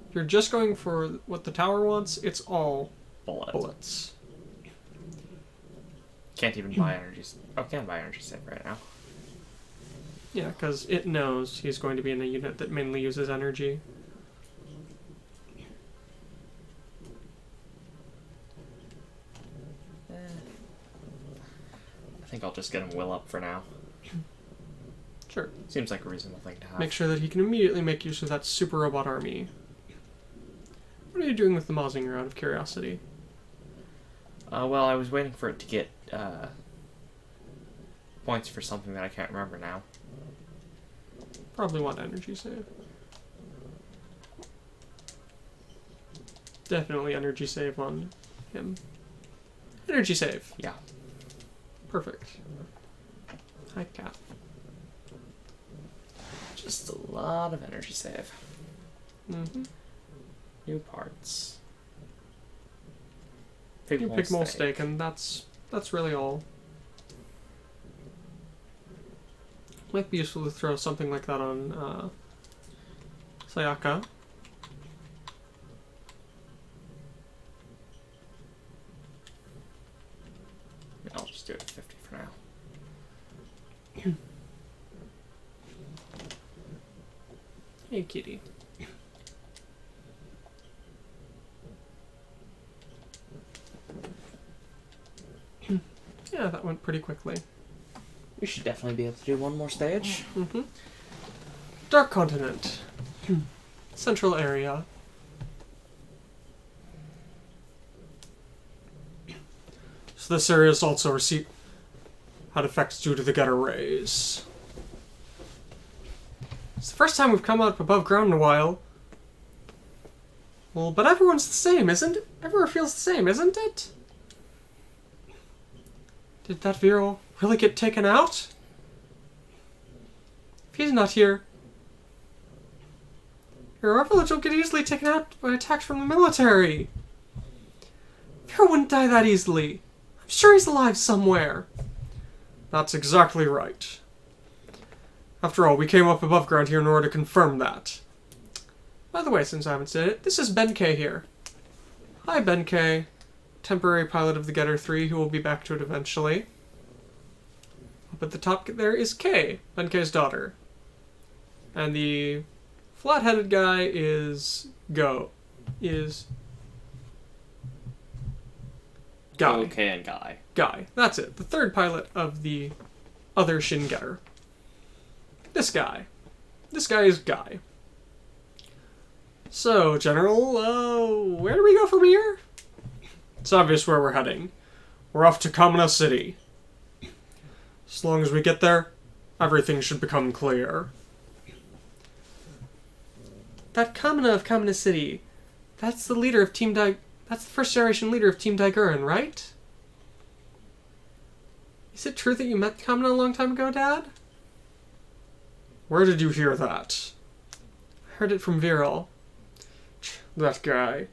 If you're just going for what the tower wants, it's all bullets. Can't even buy energy. Oh, can buy energy save right now. Yeah, because it knows he's going to be in a unit that mainly uses energy. I think I'll just get him will up for now. Sure. Seems like a reasonable thing to have. Make sure that he can immediately make use of that super robot army. What are you doing with the Mazinger, out of curiosity? Well, I was waiting for it to get points for something that I can't remember now. Probably want energy save. Definitely energy save on him. Energy save. Yeah. Perfect. Hi, cat. Just a lot of energy save. Mm-hmm. New parts. You pick mole steak, and that's really all. Might be useful to throw something like that on Sayaka. I'll just do it at 50 for now. Hey, kitty. Yeah, that went pretty quickly. We should definitely be able to do one more stage. Mm-hmm. Dark Continent. Central area. So this area is also had effects due to the Getter rays. It's the first time we've come up above ground in a while. Well, but everyone's the same, isn't it? Everyone feels the same, isn't it? Did that Vero really get taken out? If he's not here, our village will get easily taken out by attacks from the military. Vero wouldn't die that easily. I'm sure he's alive somewhere. That's exactly right. After all, we came up above ground here in order to confirm that. By the way, since I haven't said it, this is Benkei here. Hi, Benkei. Temporary pilot of the Getter 3, who will be back to it eventually. Up at the top there is Kei, Benkei's daughter. And the flat-headed guy is Guy. Okay, and Guy. Guy. That's it. The third pilot of the other Shin Getter. This guy. This guy is Guy. So, General, where do we go from here? It's obvious where we're heading. We're off to Kamina City. As long as we get there, everything should become clear. That Kamina of Kamina City, that's the leader of that's the first generation leader of Team Daiguren, right? Is it true that you met Kamina a long time ago, Dad? Where did you hear that? I heard it from Viral. That guy.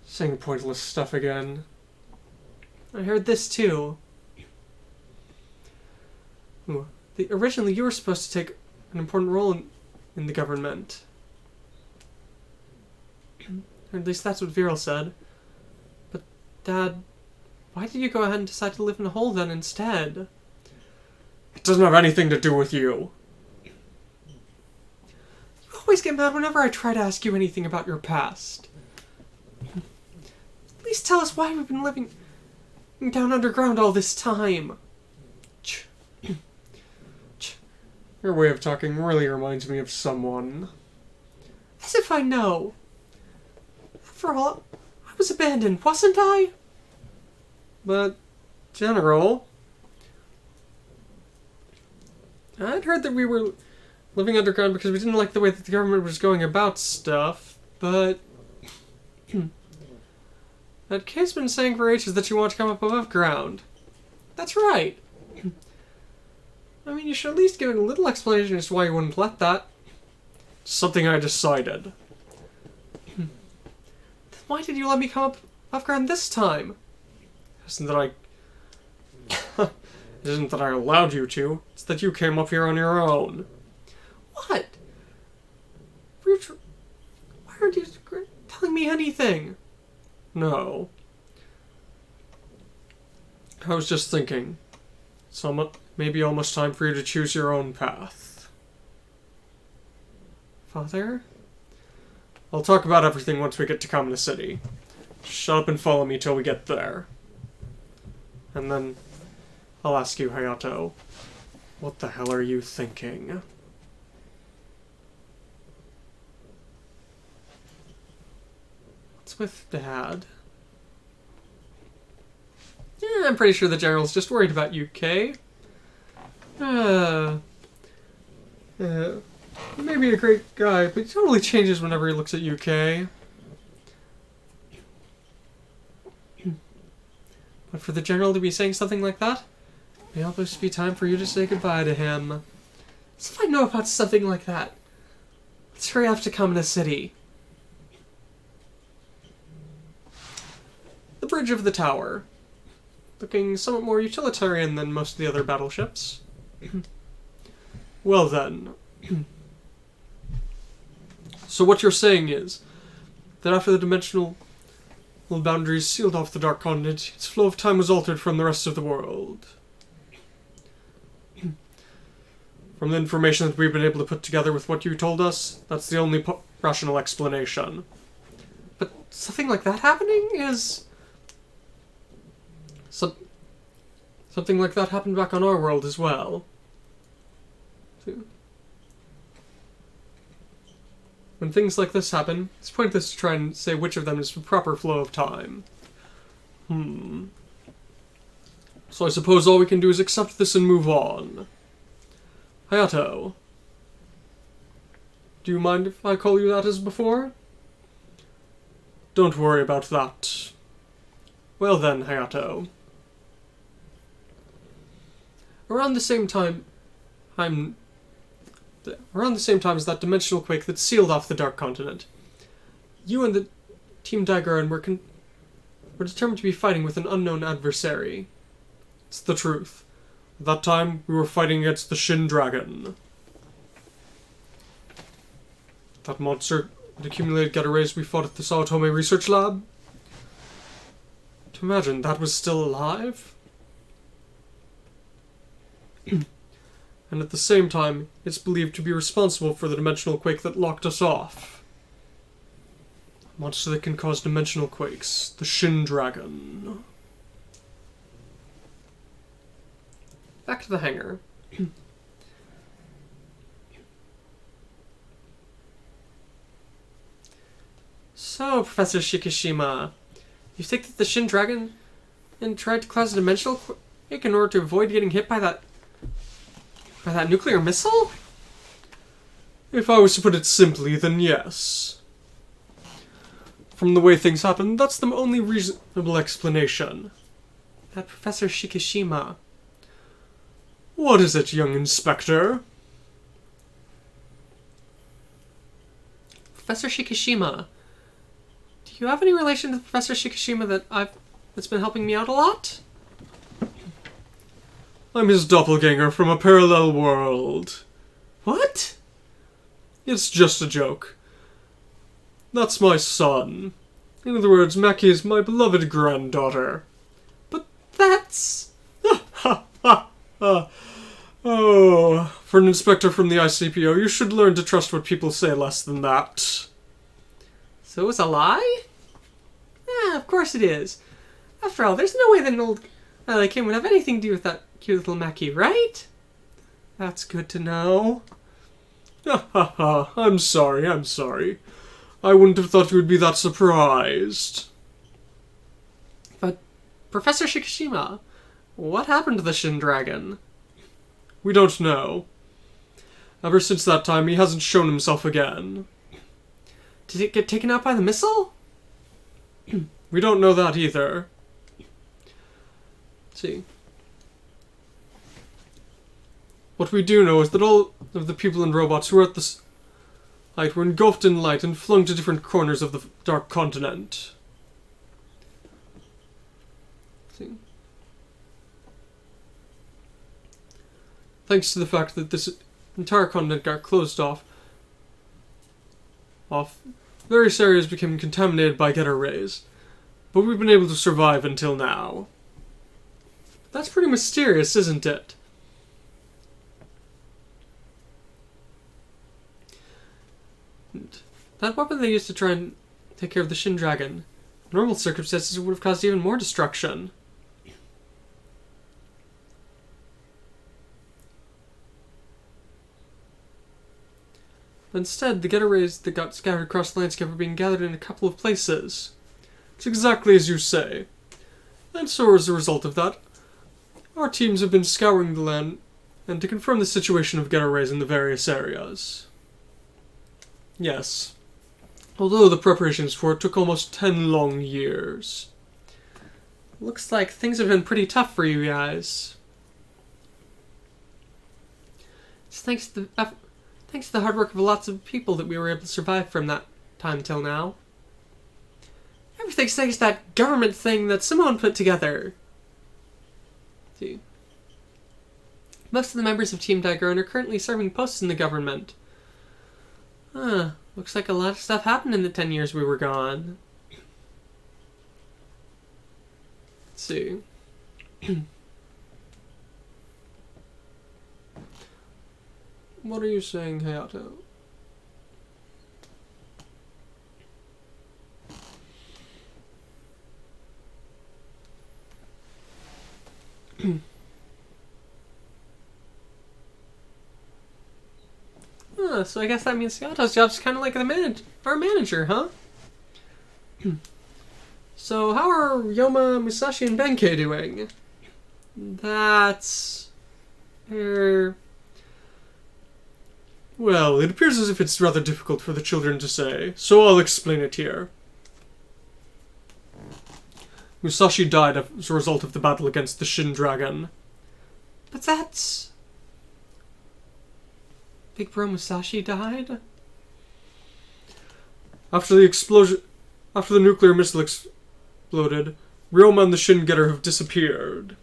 Saying pointless stuff again. I heard this too. Ooh. Originally, you were supposed to take an important role in the government. Or at least that's what Viral said. But, Dad, why did you go ahead and decide to live in a hole then instead? It doesn't have anything to do with you. You always get mad whenever I try to ask you anything about your past. At least tell us why we've been living down underground all this time. Your way of talking really reminds me of someone. As if I know. After all, I was abandoned, wasn't I? But, General, I'd heard that we were living underground because we didn't like the way that the government was going about stuff, but that kid's been saying for ages that you want to come up above ground. That's right. I mean, you should at least give it a little explanation as to why you wouldn't let that. It's something I decided. Then why did you let me come up above ground this time? It isn't that I allowed you to. It's that you came up here on your own. What? Why aren't you telling me anything? No. I was just thinking. Maybe almost time for you to choose your own path. Father? I'll talk about everything once we get to Kamina City. Shut up and follow me till we get there. And then I'll ask you, Hayato, what the hell are you thinking? What's with Dad? Yeah, I'm pretty sure the General's just worried about you, Kay. Maybe a great guy, but he totally changes whenever he looks at you, Kay. But for the General to be saying something like that, may almost be time for you to say goodbye to him. So if I know about something like that, let's hurry up to Kamina City. The bridge of the tower. Looking somewhat more utilitarian than most of the other battleships. Well then. So what you're saying is that after the dimensional boundaries sealed off the Dark Continent, its flow of time was altered from the rest of the world. From the information that we've been able to put together with what you told us, that's the only rational explanation. But something like that happening is... Something like that happened back on our world as well. When things like this happen, it's pointless to try and say which of them is the proper flow of time. So I suppose all we can do is accept this and move on. Hayato. Do you mind if I call you that as before? Don't worry about that. Well then, Hayato. Around the same time as that dimensional quake that sealed off the Dark Continent, you and the Team Daiguren were determined to be fighting with an unknown adversary. It's the truth. At that time, we were fighting against the Shin Dragon. That monster that accumulated get-arrays we fought at the Sao Tome Research Lab. To imagine that was still alive? And at the same time, it's believed to be responsible for the dimensional quake that locked us off. A monster that can cause dimensional quakes. The Shin Dragon. back to the hangar. So, Professor Shikishima, you think that the Shin Dragon and tried to cause a dimensional quake in order to avoid getting hit by that nuclear missile? If I was to put it simply, then yes. From the way things happened, that's the only reasonable explanation. That Professor Shikishima. What is it, young Inspector? Professor Shikishima. Do you have any relation to Professor Shikishima that's been helping me out a lot? I'm his doppelganger from a parallel world. What? It's just a joke. That's my son. In other words, Maki is my beloved granddaughter. But that's... Oh, for an inspector from the ICPO, you should learn to trust what people say less than that. So it's a lie? Of course it is. After all, there's no way that an old like him would have anything to do with that cute little Maki, right? That's good to know. I'm sorry. I wouldn't have thought you would be that surprised. But, Professor Shikishima, what happened to the Shin Dragon? We don't know. Ever since that time, he hasn't shown himself again. Did it get taken out by the missile? We don't know that either. Let's see. What we do know is that all of the people and robots who were at the site were engulfed in light and flung to different corners of the Dark Continent. Let's see. Thanks to the fact that this entire continent got closed off, various areas became contaminated by Getter rays, but we've been able to survive until now. That's pretty mysterious, isn't it? That weapon they used to try and take care of the Shin Dragon, in normal circumstances would have caused even more destruction. But instead, the Getter rays that got scattered across the landscape are being gathered in a couple of places. It's exactly as you say. And so as a result of that, our teams have been scouring the land and to confirm the situation of Getter rays in the various areas. Yes. Although the preparations for it took almost 10 long years. Looks like things have been pretty tough for you guys. It's thanks to the hard work of lots of people that we were able to survive from that time till now. Everything's thanks to that government thing that Simone put together. See. Most of the members of Team Dagon are currently serving posts in the government. Looks like a lot of stuff happened in the 10 years we were gone. Let's see. What are you saying, Hayato? So I guess that means Hayato's job's kind of like our manager, huh? So how are Yoma, Musashi, and Benkei doing? That's... Well, it appears as if it's rather difficult for the children to say, so I'll explain it here. Musashi died as a result of the battle against the Shin Dragon. But that's... Big Bro Musashi died? After the nuclear missile exploded, Ryoma and the Shin Getter have disappeared.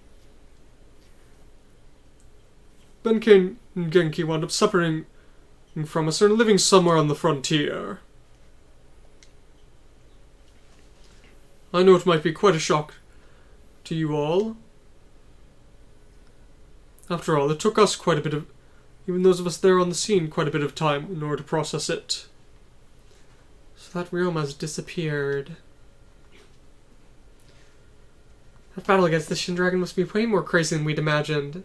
Benkei and Genki wound up separating from us and living somewhere on the frontier. I know it might be quite a shock to you all. After all, it took us quite a bit of, even those of us there on the scene, quite a bit of time in order to process it. So that Ryoma's disappeared. That battle against the Shin Dragon must be way more crazy than we'd imagined.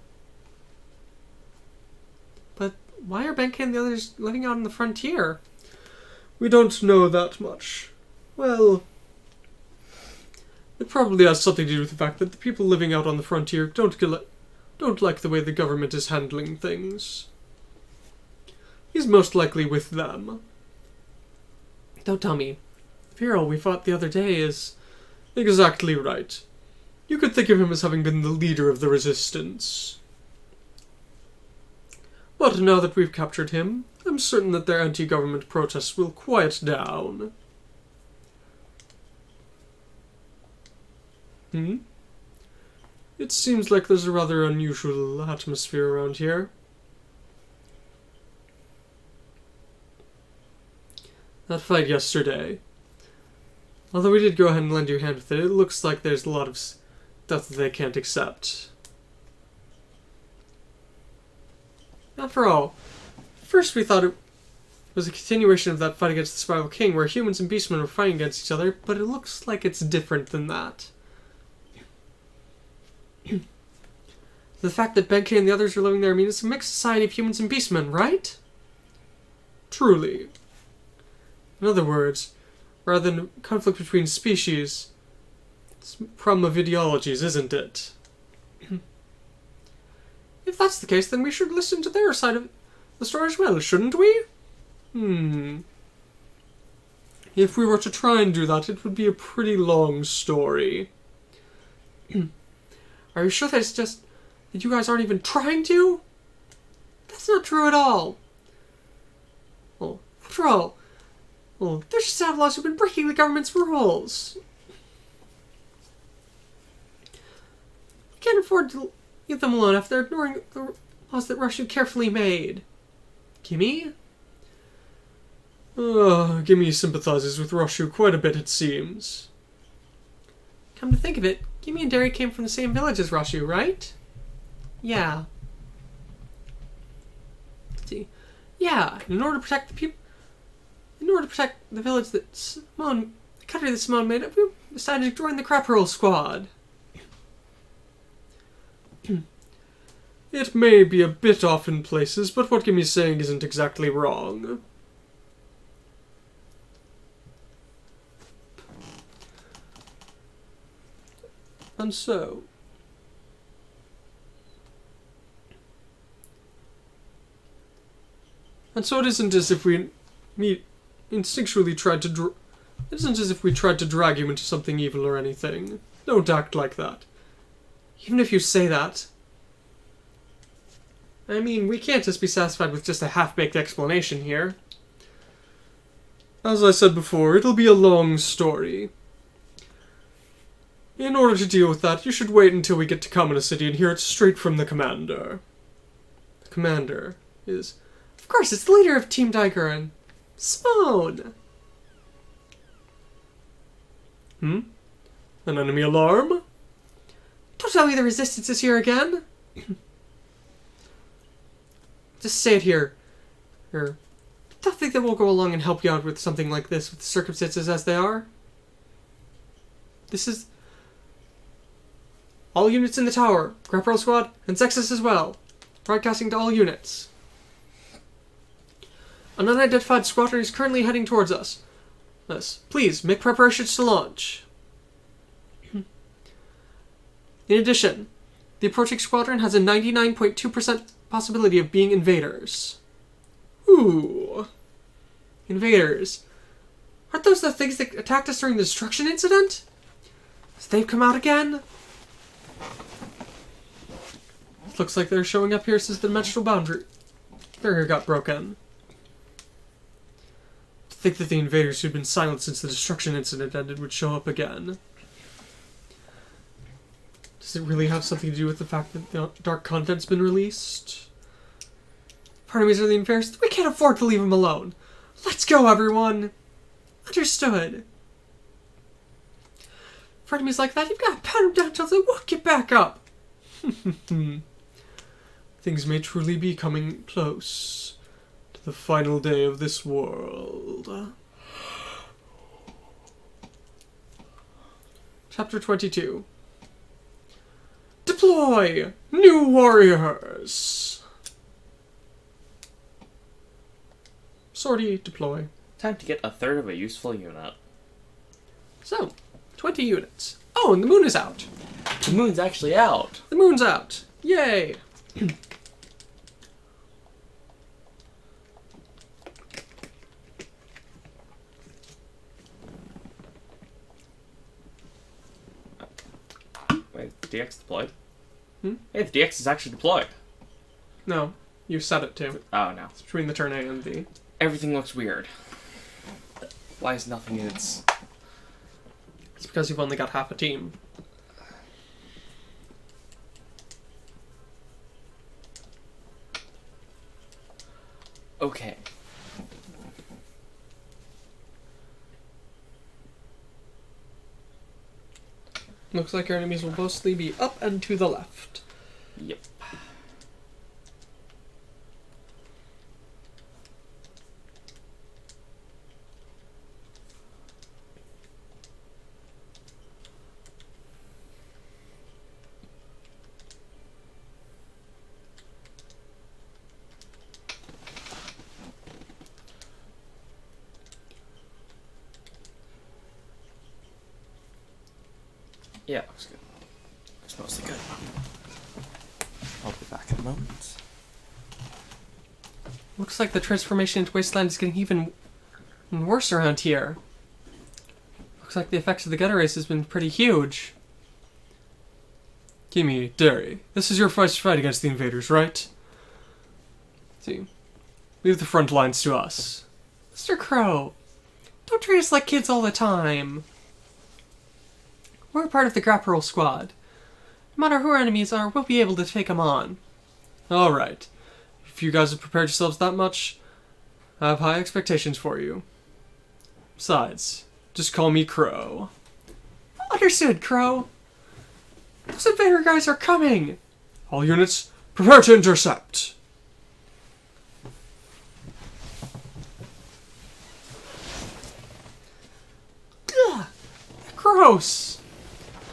But why are Benkei and the others living out on the frontier? We don't know that much. Well, it probably has something to do with the fact that the people living out on the frontier don't like the way the government is handling things. He's most likely with them. Don't tell me. The hero we fought the other day is... Exactly right. You could think of him as having been the leader of the resistance. But now that we've captured him, I'm certain that their anti-government protests will quiet down. It seems like there's a rather unusual atmosphere around here. That fight yesterday. Although we did go ahead and lend you a hand with it, it looks like there's a lot of stuff that they can't accept. After all, first we thought it was a continuation of that fight against the Spiral King, where humans and beastmen were fighting against each other, but it looks like it's different than that. The fact that Benkei and the others are living there means it's a mixed society of humans and beastmen, right? Truly. In other words, rather than conflict between species, it's a problem of ideologies, isn't it? If that's the case, then we should listen to their side of the story as well, shouldn't we? If we were to try and do that, it would be a pretty long story. Are you sure that it's just that you guys aren't even trying to? That's not true at all. Well, after all, there's just outlaws who've been breaking the government's rules. We can't afford to leave them alone if they're ignoring the laws that Russia carefully made. Gimmy? Gimmy sympathizes with Roshu quite a bit, it seems. Come to think of it, Gimmy and Darry came from the same village as Roshu, right? Yeah. Let's see. Yeah, in order to protect the people... In order to protect the village the country that Simone made up, we decided to join the Crap Hurl Squad. It may be a bit off in places, but what Gimmy's saying isn't exactly wrong. And so... it isn't as if we instinctually tried to it isn't as if we tried to drag you into something evil or anything. Don't act like that. Even if you say that... I mean, we can't just be satisfied with just a half-baked explanation here. As I said before, it'll be a long story. In order to deal with that, you should wait until we get to Kamina City and hear it straight from the commander. The commander is... Of course, it's the leader of Team Daiguren. Simone! An enemy alarm? Don't tell me the resistance is here again! Just say it here. Don't think that we'll go along and help you out with something like this, with the circumstances as they are. This is... All units in the tower, Crap Hurl Squad, and Zexus as well. Broadcasting to all units. An unidentified squadron is currently heading towards us. Please, make preparations to launch. In addition, the approaching squadron has a 99.2% possibility of being invaders. Ooh. Invaders. Aren't those the things that attacked us during the destruction incident? So they've come out again? Looks like they're showing up here since the dimensional boundary barrier got broken. To think that the invaders who'd been silent since the destruction incident ended would show up again. Does it really have something to do with the fact that the dark content's been released? Part of me is really embarrassed. We can't afford to leave him alone. Let's go, everyone. Understood. For enemies like that, you've got to pat him down until they won't get back up. Things may truly be coming close to the final day of this world. Chapter 22. Deploy! New warriors! Sortie, deploy. Time to get a third of a useful unit. So, 20 units. Oh, and the moon is out. The moon's actually out. The moon's out. Yay! Wait, DX deployed? Hmm? Hey, the DX is actually deployed. No, you set it to. Oh, no. It's between the turn A and B. Everything looks weird. Why is nothing in its... It's because you've only got half a team. Okay. Looks like your enemies will mostly be up and to the left. Yep. Yeah, looks good. Looks mostly good. I'll be back in a moment. Looks like the transformation into Wasteland is getting even worse around here. Looks like the effects of the Gutter Race has been pretty huge. Gimmy, Darry, this is your first fight against the invaders, right? See, leave the front lines to us. Mr. Crow, don't treat us like kids all the time. We're part of the Grapple Squad. No matter who our enemies are, we'll be able to take them on. Alright. If you guys have prepared yourselves that much, I have high expectations for you. Besides, just call me Crow. Understood, Crow. Those invader guys are coming! All units, prepare to intercept! Ugh, gross!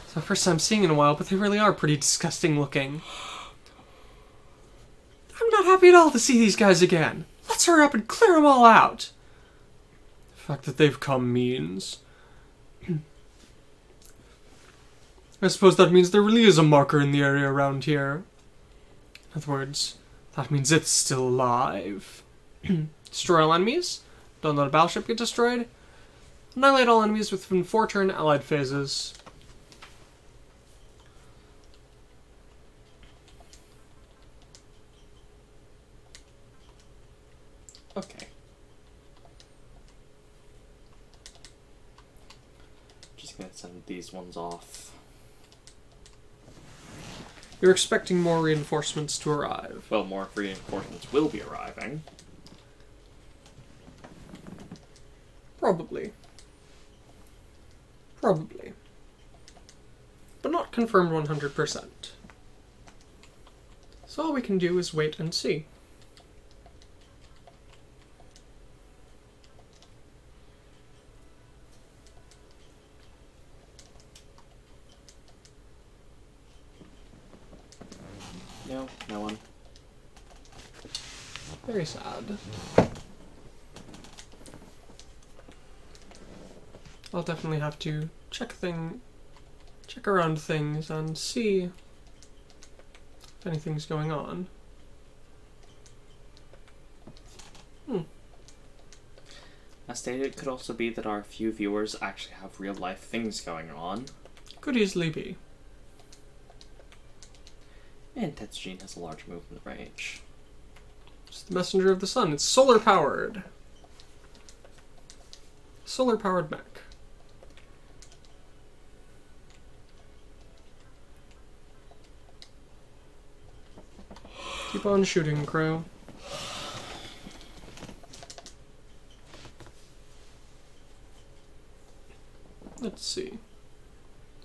It's the first time seeing in a while, but they really are pretty disgusting looking. I'm not happy at all to see these guys again. Let's hurry up and clear them all out. The fact that they've come means... I suppose that means there really is a marker in the area around here. In other words, that means it's still alive. Destroy all enemies. Don't let a battleship get destroyed. Annihilate all enemies within 4 turn allied phases. Okay. Just gonna send these ones off. You're expecting more reinforcements to arrive. Well, more reinforcements will be arriving. Probably. Probably. But not confirmed 100%. So all we can do is wait and see. No, no one. Very sad. I'll definitely have to check around things and see if anything's going on. As stated, it could also be that our few viewers actually have real life things going on. Could easily be. And Tetsujin has a large movement range. It's the messenger of the sun. It's solar powered. Solar powered mech. Keep on shooting, Crow. Let's see.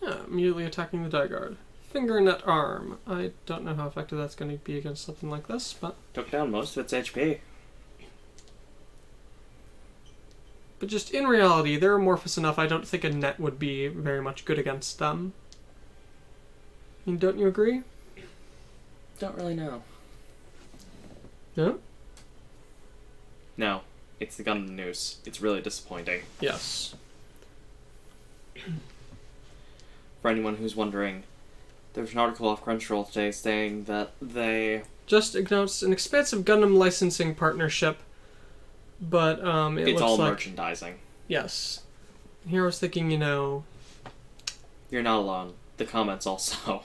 Yeah, immediately attacking the die guard. Finger net arm. I don't know how effective that's going to be against something like this, but... Took down most of its HP. But just in reality, they're amorphous enough, I don't think a net would be very much good against them. I mean, don't you agree? Don't really know. No? No. It's the Gundam news. It's really disappointing. Yes. For anyone who's wondering, there's an article off Crunchyroll today saying that they just announced an expansive Gundam licensing partnership, but it it's looks all like merchandising. yes. Here I was thinking, you know, You're not alone. The comments also.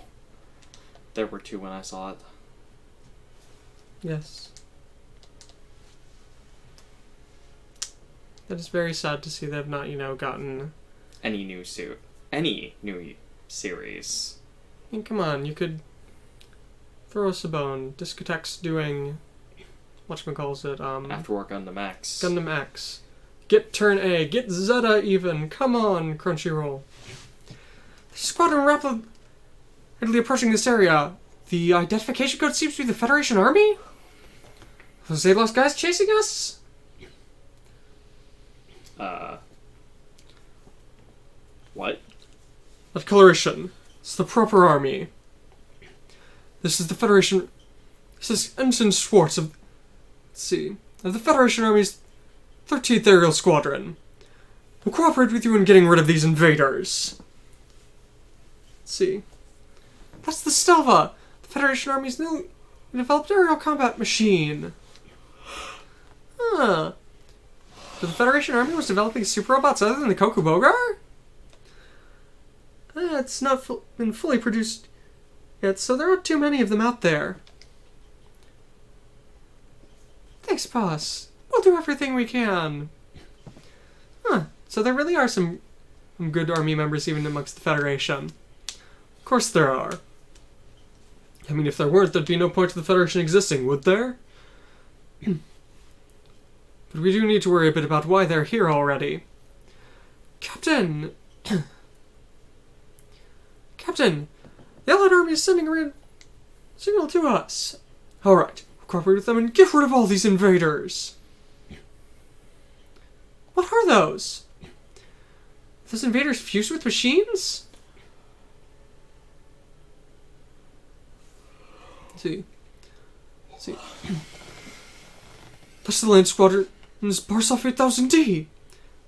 There were 2 when I saw it. yes. That is very sad to see they have not, you know, gotten. Any new series. I mean, come on, you could throw us a bone. Discotheque's doing whatchamacallit, After War Gundam X. Gundam X. Get Turn A, get Zeta even. Come on, Crunchyroll. The squadron rapidly approaching this area. The identification code seems to be the Federation Army? Those Zalos guys chasing us? What? That coloration. It's the proper army. This is the Federation. This is Ensign Schwartz of. Let's see. Of the Federation Army's 13th Aerial Squadron. We'll cooperate with you in getting rid of these invaders. Let's see. That's the Stelva, the Federation Army's newly developed aerial combat machine. Huh. So the Federation Army was developing super robots other than the Kokubogar? It's not been fully produced yet, so there aren't too many of them out there. Thanks, boss. We'll do everything we can. Huh. So there really are some good army members even amongst the Federation. Of course there are. I mean, if there weren't, there'd be no point to the Federation existing, would there? But we do need to worry a bit about why they're here already. Captain! Captain! The Allied Army is sending a signal to us. Alright, we'll cooperate with them and get rid of all these invaders. What are those? Are those invaders fused with machines? Let's see. That's the land squadron in this Barsov 8000D.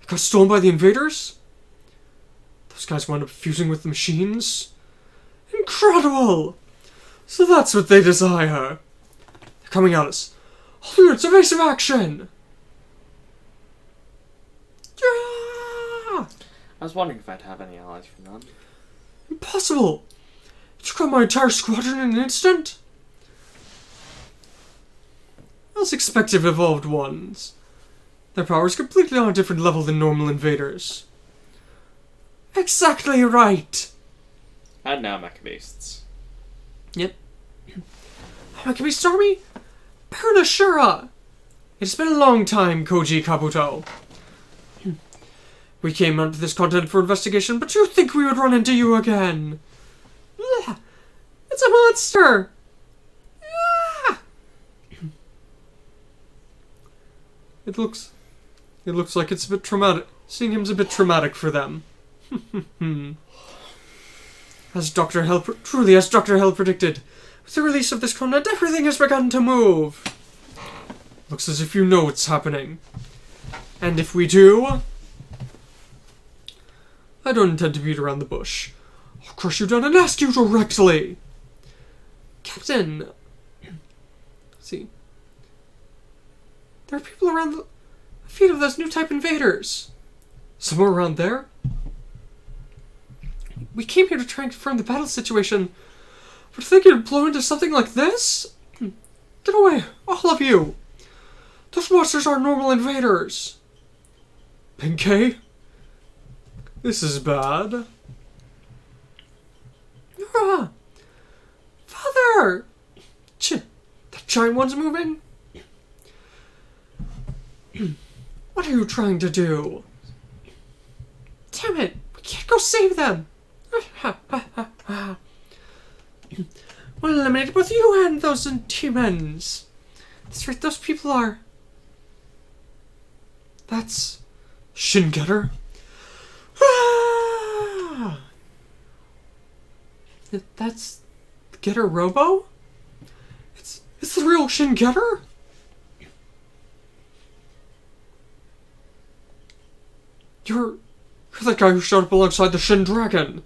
It got stolen by the invaders? Those guys wound up fusing with the machines? Incredible! So that's what they desire. They're coming at us. All units, evasive action! Yeah! I was wondering if I'd have any allies from them. Impossible! It took out my entire squadron in an instant? As expected of evolved ones. Their power is completely on a different level than normal invaders. Exactly right! And now Mecha Beasts. Yep. Mecha Beast Army? Baron Ashura! It's been a long time, Koji Kabuto. We came onto this continent for investigation, but you think we would run into you again? It's a monster! It looks like it's a bit traumatic. Seeing him's a bit traumatic for them. As Dr. Hell predicted, with the release of this continent, everything has begun to move. Looks as if you know what's happening. And if we do, I don't intend to beat around the bush. I'll crush you down and ask you directly. Captain. See. There are people around the feet of those new type invaders. Somewhere around there. We came here to try and confirm the battle situation, but think it'd blow into something like this? Get away, all of you. Those monsters aren't normal invaders. Benkei? This is bad. Ah! Father! That giant one's moving? What are you trying to do? Damn it! We can't go save them! We'll eliminate both you and those humans. That's right, those people are... That's... Shin Getter? That's... Getter Robo? It's the real Shin Getter? You're that guy who showed up alongside the Shin Dragon.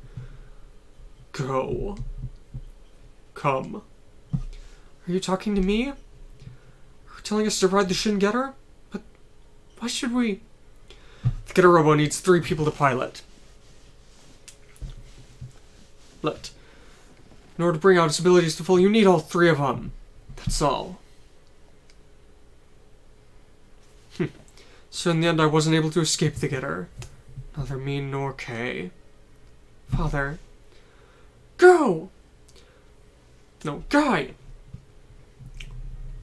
Go. Come. Are you talking to me? Are you telling us to ride the Shin Getter? But why should we? The Getter Robo needs 3 people to pilot. In order to bring out its abilities to full, you need all 3 of them. That's all. So in the end, I wasn't able to escape the Getter. Neither me nor Kay. Father. Go! No, Guy!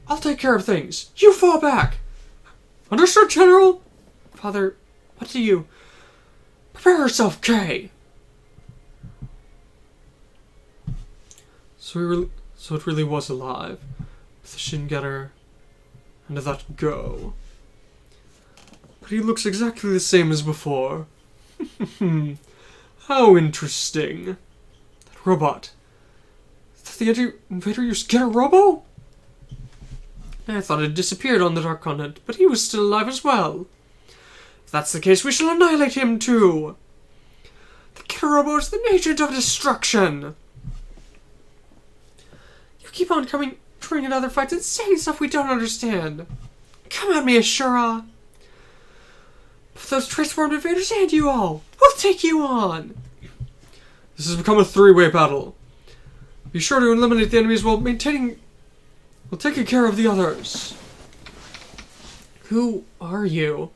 I'll take care of things. You fall back! Understood, General? Father, what do you... Prepare yourself, Kay! So it really was alive. With the Shin Getter and that Go. But he looks exactly the same as before. How interesting. That robot. Is that the invader used Getter Robo? I thought it had disappeared on the Dark Continent, but he was still alive as well. If that's the case, we shall annihilate him too. The Getter Robo is the agent of destruction. You keep on trying another fight and saying stuff we don't understand. Come at me, Ashura. Both those transformed invaders and you all. We'll take you on. This has become a 3-way battle. Be sure to eliminate the enemies while taking care of the others. Who are you?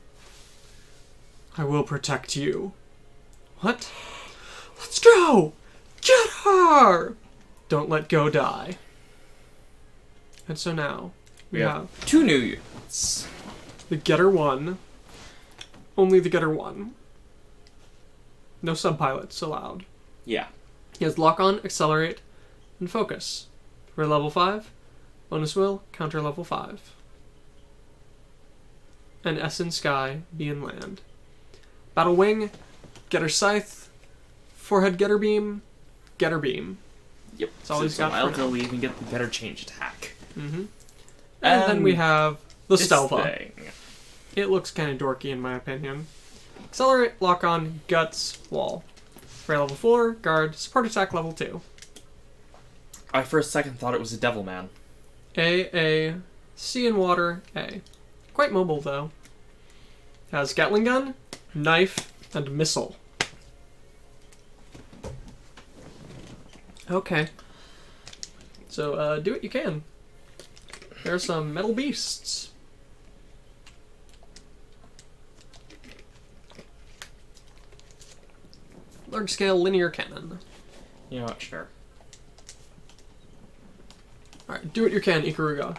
I will protect you. What? Let's go! Get her! Don't let Go die. And so now, we have 2 new units. the Getter 1. Only the Getter 1. No subpilots allowed. Yeah. He has Lock On, Accelerate, and Focus. For level 5, Bonus Will, Counter level 5. And S in Sky, B in Land. Battle Wing, Getter Scythe, Forehead Getter Beam, Getter Beam. Yep. That's all he's got for now. until we even get the Getter Change attack. Mm-hmm. And then we have the Stelva. Thing. It looks kind of dorky in my opinion. Accelerate, Lock On, Guts, Wall. For level 4, Guard, Support Attack level 2. I for a second thought it was a Devil Man. A, Sea and Water, A. Quite mobile though. Has Gatling Gun, Knife, and Missile. Okay. So, do what you can. There are some metal beasts. Large-scale linear cannon. You know what, sure. Alright, do what you can, Ikaruga.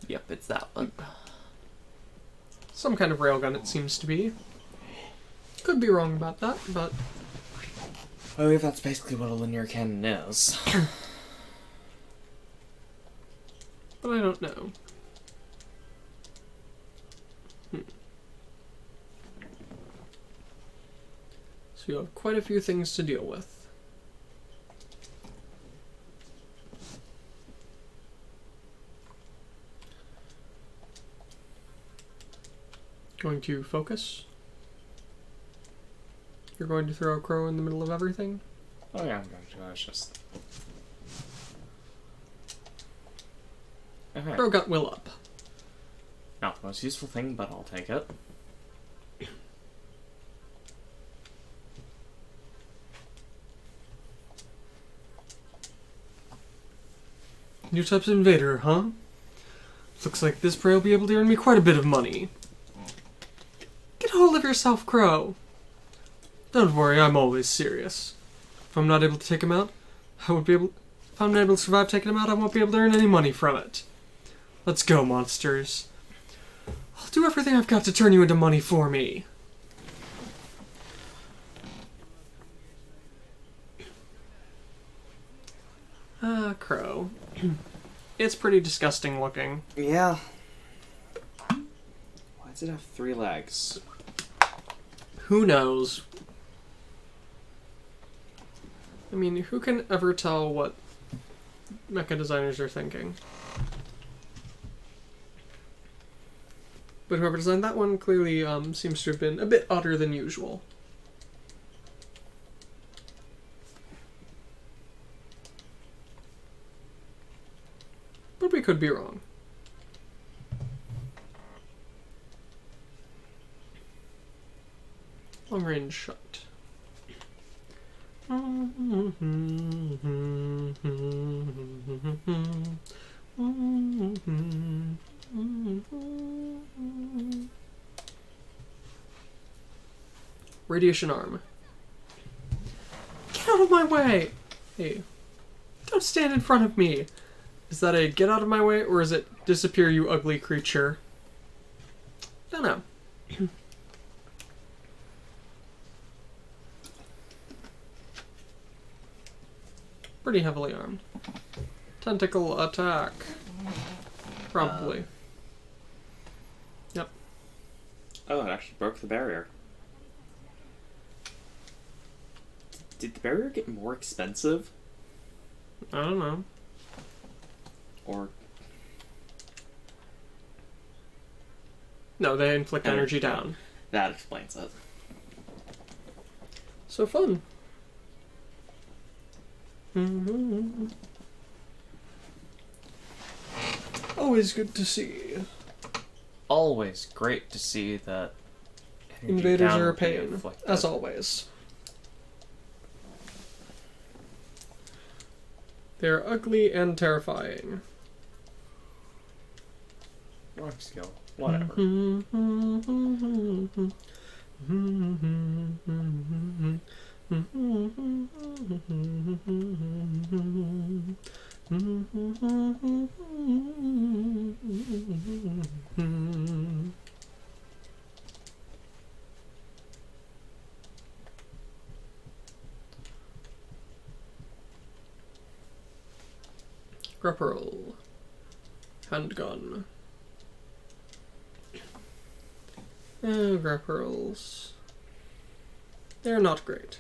Yep, it's that one. Some kind of railgun, it seems to be. Could be wrong about that, but... I believe that's basically what a linear cannon is. But I don't know. So you have quite a few things to deal with. Going to focus. You're going to throw a crow in the middle of everything? Oh yeah, I'm going to. It's just... Okay. Crow got Will up. Not the most useful thing, but I'll take it. New types of invader, huh? Looks like this prey will be able to earn me quite a bit of money. Get a hold of yourself, Crow. Don't worry, I'm always serious. If I'm not able to take him out, I won't be able... If I'm not able to survive taking him out, I won't be able to earn any money from it. Let's go, monsters. I'll do everything I've got to turn you into money for me. Crow. It's pretty disgusting looking. Yeah. Why does it have 3 legs? Who knows? I mean, who can ever tell what mecha designers are thinking? But whoever designed that one clearly seems to have been a bit odder than usual. But we could be wrong. Long range shot. Radiation arm. Get out of my way! Hey, don't stand in front of me. Is that a get out of my way, or is it disappear, you ugly creature? Don't know. Pretty heavily armed. Tentacle attack. Probably. Yep. Oh, it actually broke the barrier. Did the barrier get more expensive? I don't know. Or... No, they inflict energy down. That explains it. So fun. Always good to see. Always great to see that energy Invaders down are a will be pain, inflicted. as always. They're ugly and terrifying. Wrong skill. Whatever. Grapple. Handgun. Grapples. They're not great.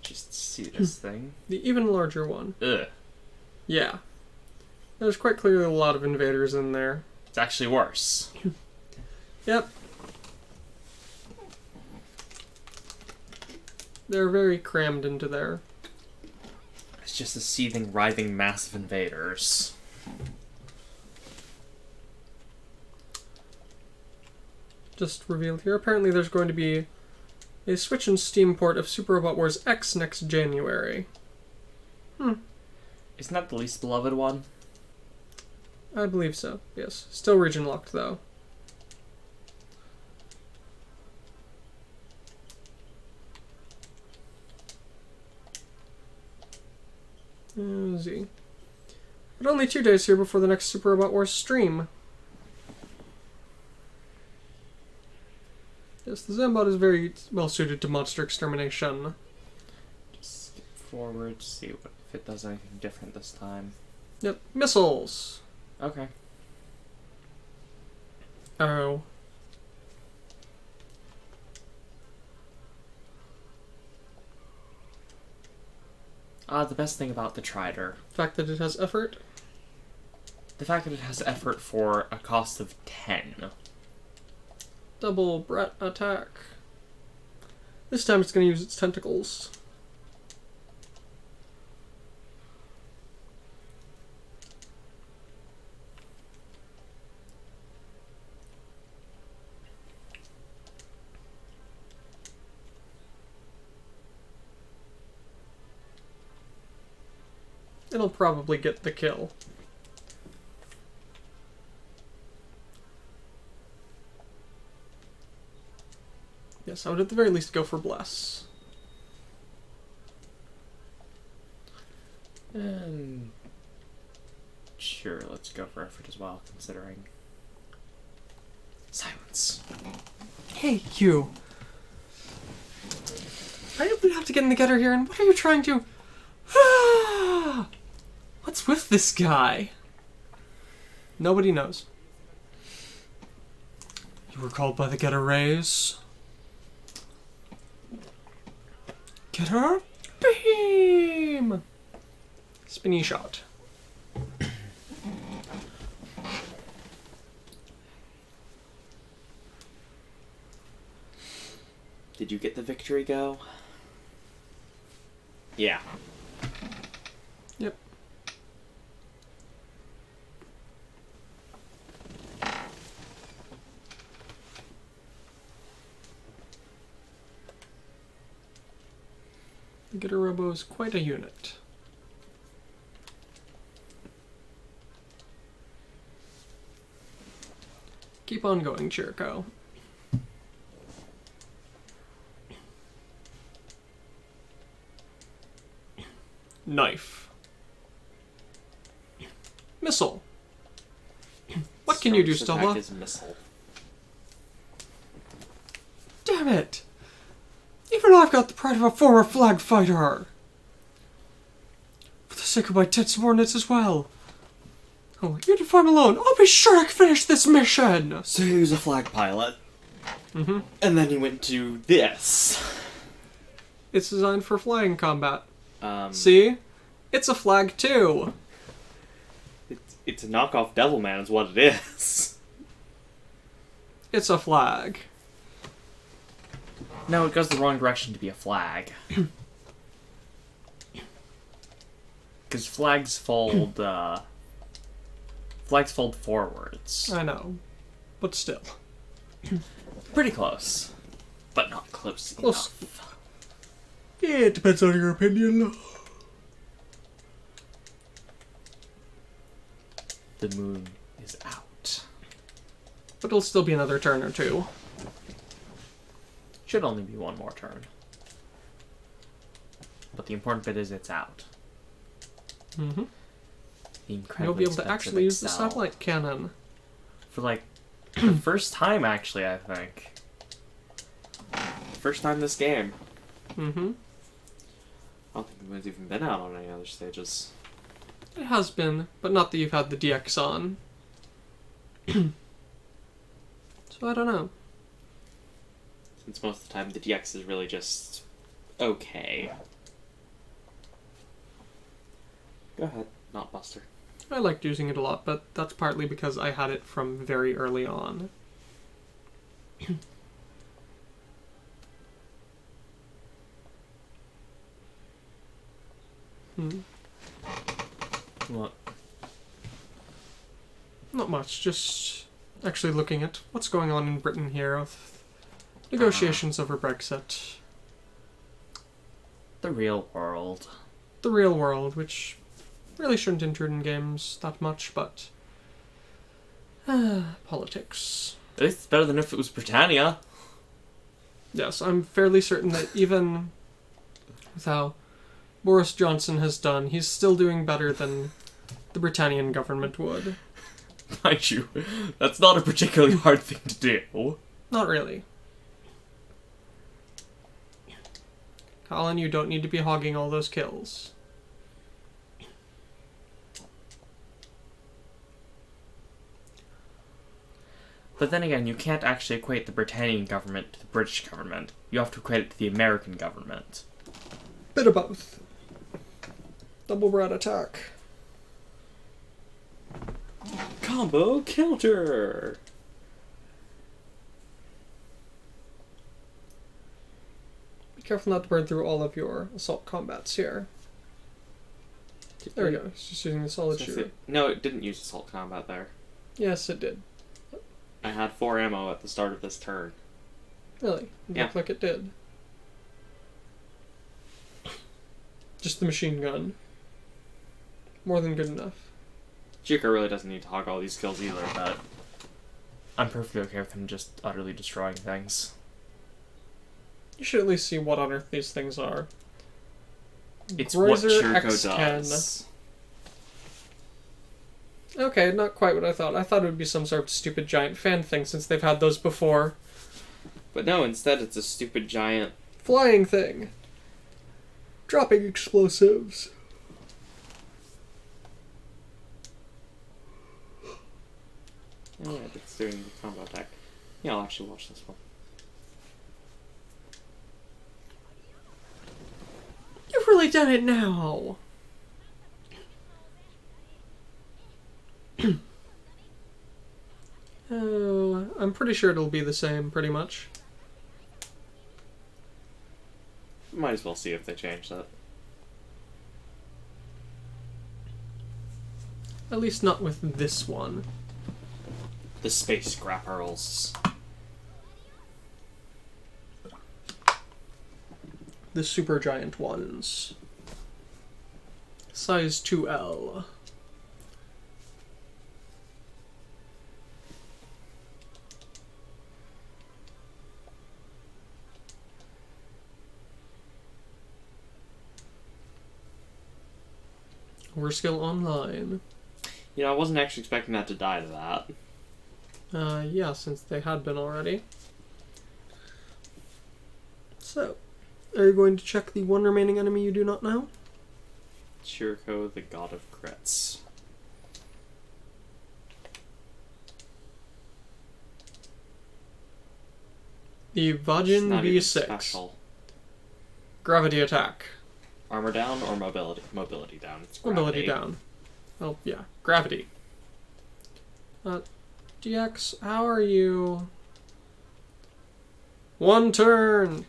Just see this thing. The even larger one. Ugh. Yeah. There's quite clearly a lot of invaders in there. It's actually worse. Yep. They're very crammed into there. It's just a seething, writhing mass of invaders. Just revealed here. Apparently there's going to be a Switch and Steam port of Super Robot Wars X next January. Isn't that the least beloved one? I believe so, yes. Still region locked, though. Z. But only 2 days here before the next Super Robot Wars stream. Yes, the Zambot is very well suited to monster extermination. Just skip forward, see if it does anything different this time. Yep, missiles. Okay. Oh. The best thing about the Trider. The fact that it has effort. The fact that it has effort for a cost of 10. Double Brett attack. This time it's going to use its tentacles. It'll probably get the kill. Yes, I would at the very least go for Bless. And sure, let's go for effort as well, considering. Silence. Hey, you. I don't have to get in the gutter here, and what are you trying to... What's with this guy? Nobody knows. You were called by the Getter Rays. Getter Beam! Spinny shot. Did you get the victory go? Yeah. Yep. Gitterobo is quite a unit. Keep on going, Chirico. Knife. Missile. What can you do, Strongest attack Stella? is missile. Damn it! Even I've got the pride of a former flag fighter! For the sake of my tit subordinates as well. Oh, even if I'm alone, I'll be sure I can finish this mission! So he was a flag pilot. Mm-hmm. And then he went to this. It's designed for flying combat. See? See? It's a flag too! It's a knockoff Devilman is what it is. It's a flag. No, it goes the wrong direction to be a flag. Because flags fold forwards. I know. But still. Pretty close. But not close Close. enough. Yeah, it depends on your opinion. The moon is out. But it'll still be another turn or two. Should only be one more turn. But the important bit is it's out. Mm-hmm. The incredibly You'll be able to expensive actually use the Excel. satellite cannon. For like the first time, actually, I think. First time this game. Mm-hmm. I don't think the moon's even been out on any other stages. It has been, but not that you've had the DX on. So I don't know. Since most of the time the DX is really just okay. Go ahead, not Buster. I liked using it a lot, but that's partly because I had it from very early on. What? Not much, just actually looking at what's going on in Britain here with negotiations over Brexit. The real world. The real world, which really shouldn't intrude in games that much, but politics. At least it's better than if it was Britannia. Yes, I'm fairly certain that even with how Boris Johnson has done, he's still doing better than the Britannian government would. Mind you, that's not a particularly hard thing to do. Not really. Colin, you don't need to be hogging all those kills. But then again, you can't actually equate the Britannian government to the British government. You have to equate it to the American government. Bit of both. Double rat attack. Combo counter! Be careful not to burn through all of your assault combats here. There we go. It's just using the solid shooter. No, it didn't use assault combat there. Yes, it did. I had 4 ammo at the start of this turn. Really? It Yeah. looked like it did. Just the machine gun. More than good enough. Chica really doesn't need to hog all these kills either, but I'm perfectly okay with him just utterly destroying things. You should at least see what on earth these things are. It's Grazer what Shirko X10. does. Okay, not quite what I thought. I thought it would be some sort of stupid giant fan thing since they've had those before. But no, instead it's a stupid giant... Flying thing. Dropping explosives. Oh yeah, it's doing the combo attack. Yeah, I'll actually watch this one. You've really done it now. Oh, I'm pretty sure it'll be the same, pretty much. Might as well see if they change that. At least not with this one. The space grapparls. The supergiant ones. Size 2L. Overskill online. You know, I wasn't actually expecting that to die to that. Yeah, since they had been already. So, are you going to check the one remaining enemy you do not know? Chiriko, the god of crits. The It's Vajin not even B6. special. Gravity attack. Armor down or mobility? Mobility down. It's Mobility gravity. down. Oh, yeah. Gravity. DX, how are you? One turn!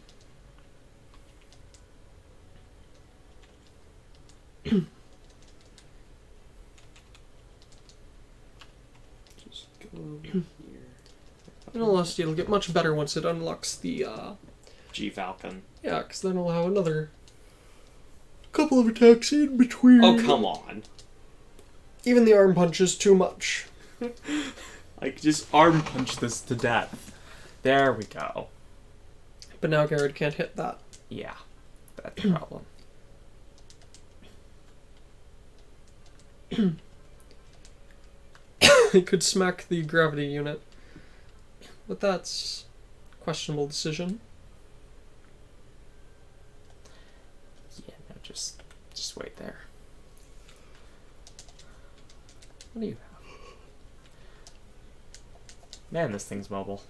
Just go over here. In all honesty, it'll get much better once it unlocks the, G-Falcon. yeah, because then it'll have another couple of attacks in between. Oh, come on. Even the arm punch is too much. I could just arm punch this to death. There we go. But now Garrett can't hit that. Yeah, that's the problem. He could smack the gravity unit. But that's a questionable decision. Yeah, no, just wait there. What do you have? Man, this thing's mobile.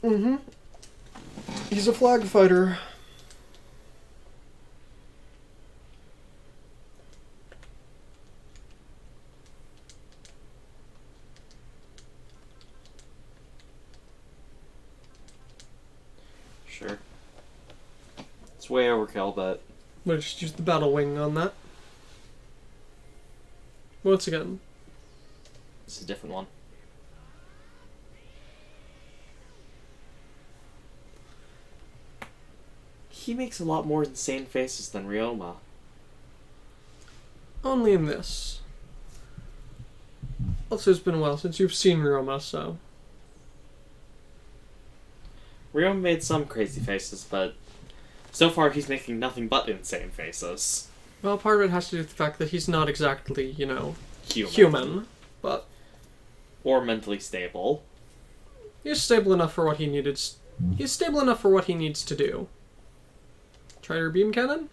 Mm-hmm. He's a flag fighter. Sure. It's way overkill, but We'll just use the battle wing on that. Once again. it's a different one. He makes a lot more insane faces than Ryoma. Only in this. Also, it's been a while since you've seen Ryoma, so... Ryoma made some crazy faces, but so far he's making nothing but insane faces. Well, part of it has to do with the fact that he's not exactly, you know, Human. human, but Or mentally stable. he's stable enough for what he needed. He's stable enough for what he needs to do. Try your beam cannon?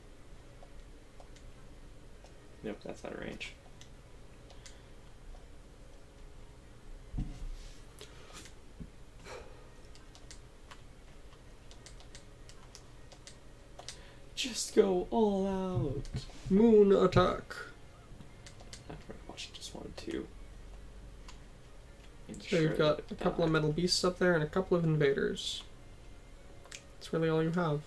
Nope, that's out of range. Just go all out. Moon attack. After watching just 1 and 2. So you've got a couple of metal beasts up there and a couple of invaders. That's really all you have.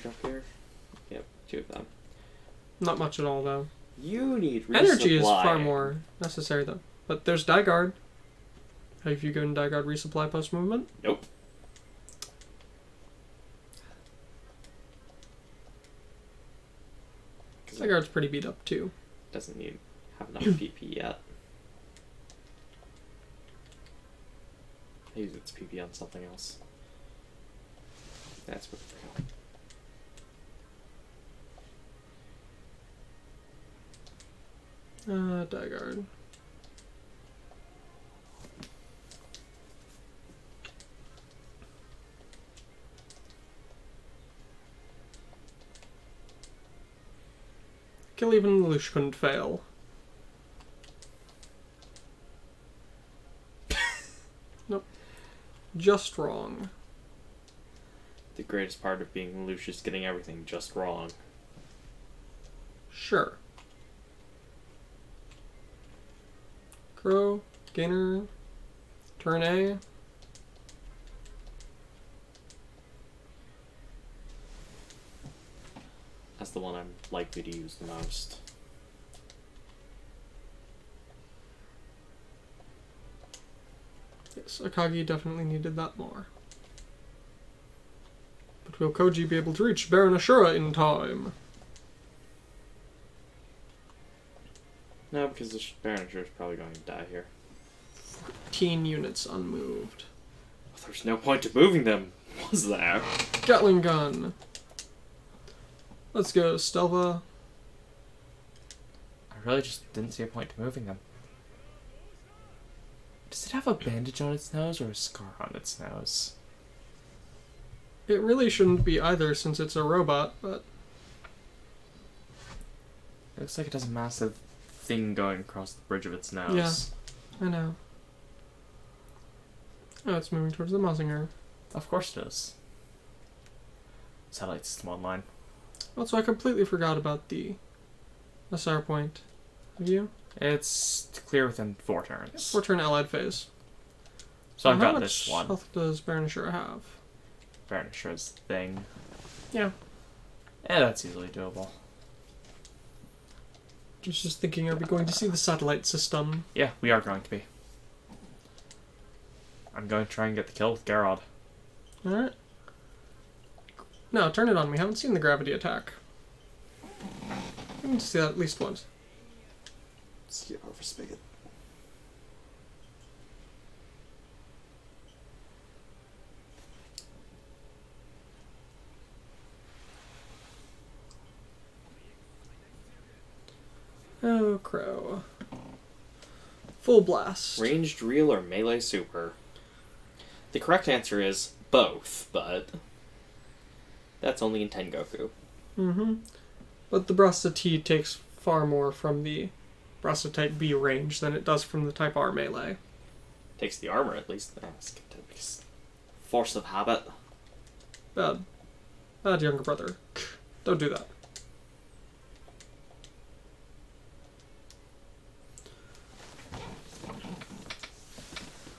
Up here? Yep, 2 of them. Not much at all, though. You need resupply. Energy is far more necessary, though. But there's Die Guard. Have you given Die Guard resupply post-movement? Nope. Die Guard's pretty beat up, too. Doesn't need have enough PP yet. I use its PP on something else. That's what I forgot. Die Guard. Kill even Lelouch couldn't fail. Nope. Just wrong. The greatest part of being Lelouch is getting everything just wrong. Sure. Crow, Gainer, turn A. That's the one I'm likely to use the most. Yes, Akagi definitely needed that more. But will Koji be able to reach Baron Ashura in time? No, because the Baron is probably going to die here. 14 units unmoved. Well, there's no point to moving them, was there? Gatling gun. Let's go, Stelva. I really just didn't see a point to moving them. Does it have a bandage on its nose or a scar on its nose? It really shouldn't be either since it's a robot, but... It looks like it has a massive thing going across the bridge of its nose. Yeah. I know. Oh, it's moving towards the Mazinger. Of course it is. Satellite system online. Also, I completely forgot about the SR point. Have you? It's clear within 4 turns. 4-turn allied phase. So I've How got much this one. health does Baron Ashura have? Furniture's thing. Yeah. Yeah, that's easily doable. I was just thinking, are we going to see the satellite system? Yeah, we are going to be. I'm going to try and get the kill with Garrod. Alright. No, turn it on. We haven't seen the gravity attack. We need to see that at least once. Skip over Spigot. Oh, Crow. Full blast. Ranged reel or melee super? The correct answer is both, but that's only in Tengoku. Mm-hmm. But the Brasa T takes far more from the Brasa Type B range than it does from the Type R melee. Takes the armor at least. Force of habit. Bad. Bad younger brother. Don't do that.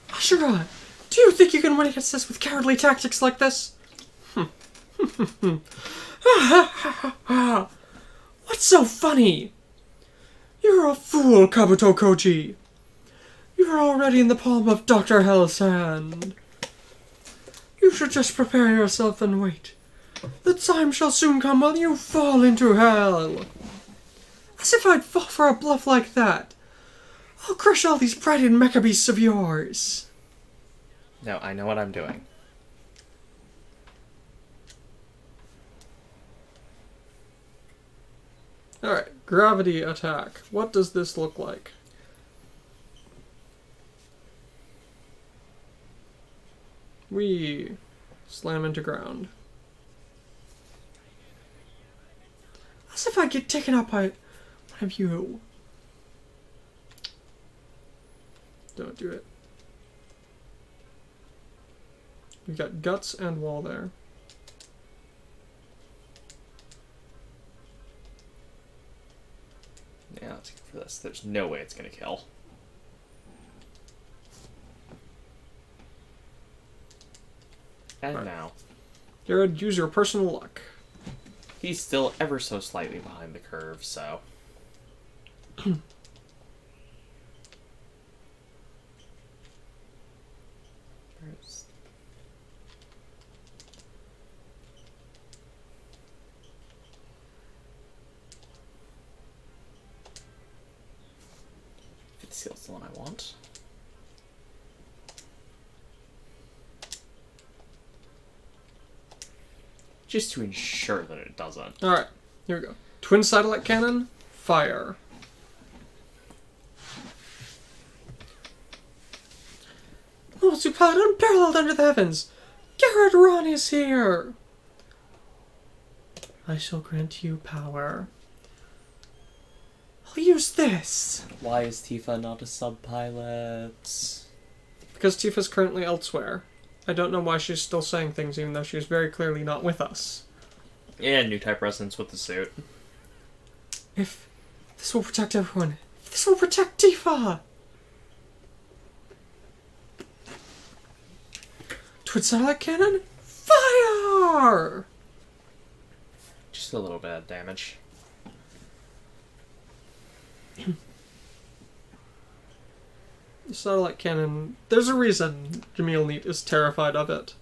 Ashura! Do you think you can win against us with cowardly tactics like this? What's so funny? You're a fool, Kabuto Koji. You're already in the palm of Dr. Hell's hand. You should just prepare yourself and wait. The time shall soon come when you fall into hell. As if I'd fall for a bluff like that. I'll crush all these prided mecha beasts of yours. No, I know what I'm doing. Alright, gravity attack. What does this look like? We slam into ground. As if I get taken out by one of you. Don't do it. We got guts and wall there. Yeah, let's go for this. There's no way it's gonna kill. And Right. now. Jared, use your personal luck. He's still ever so slightly behind the curve, so. Fifth skill's the one I want. Just to ensure that it doesn't. Alright, here we go. Twin satellite cannon, fire. Lord Supad, unparalleled under the heavens! Garrett Ron is here! I shall grant you power. I'll use this! Why is Tifa not a sub-pilot? Because Tifa's currently elsewhere. I don't know why she's still saying things even though she's very clearly not with us. Yeah, new type resonance with the suit. If this will protect everyone, if this will protect Tifa! Twin satellite cannon? Fire! Just a little bit of damage. The satellite cannon... There's a reason Jamil is terrified of it.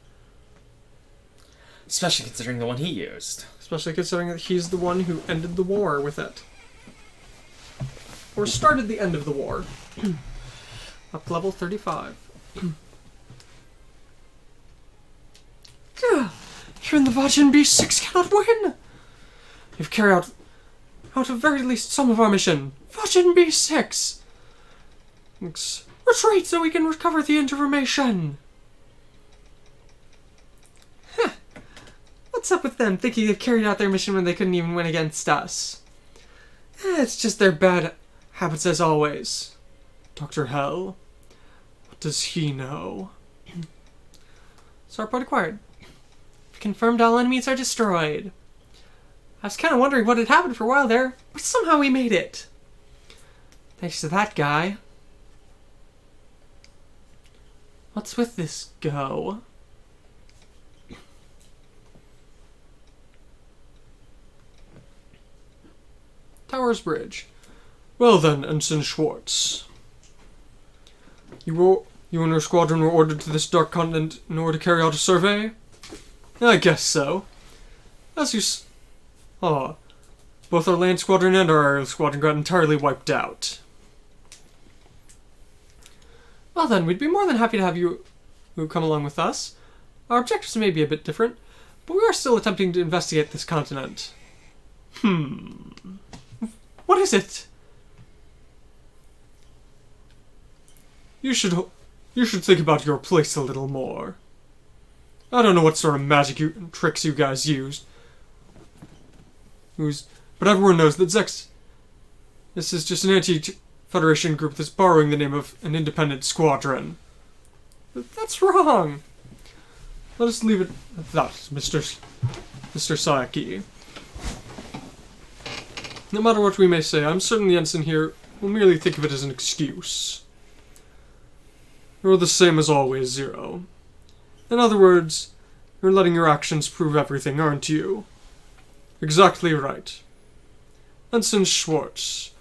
Especially considering the one he used. Especially considering that he's the one who ended the war with it. Or started the end of the war. Up to level 35. Even the Vajin B6 cannot win! You've carried out at very least some of our mission. Vajin B6! Retreat so we can recover the information! Huh. What's up with them thinking they've carried out their mission when they couldn't even win against us? It's just their bad habits as always. Dr. Hell, what does he know? Starport acquired. Confirmed all enemies are destroyed. I was kind of wondering what had happened for a while there, but somehow we made it. Thanks to that guy. What's with this go? Towers Bridge. Well then, Ensign Schwartz. You and your squadron were ordered to this dark continent in order to carry out a survey? I guess so. As you both our land squadron and our aerial squadron got entirely wiped out. Well then, we'd be more than happy to have you come along with us. Our objectives may be a bit different, but we are still attempting to investigate this continent. What is it? You should think about your place a little more. I don't know what sort of magic tricks you guys used. But everyone knows that this is just an anti-Federation group that's borrowing the name of an independent squadron. That's wrong. Let us leave it at that, Mr. Sayaki. No matter what we may say, I'm certain the ensign here will merely think of it as an excuse. You're the same as always, Zero. In other words, you're letting your actions prove everything, aren't you? Exactly right. Ensign Schwartz,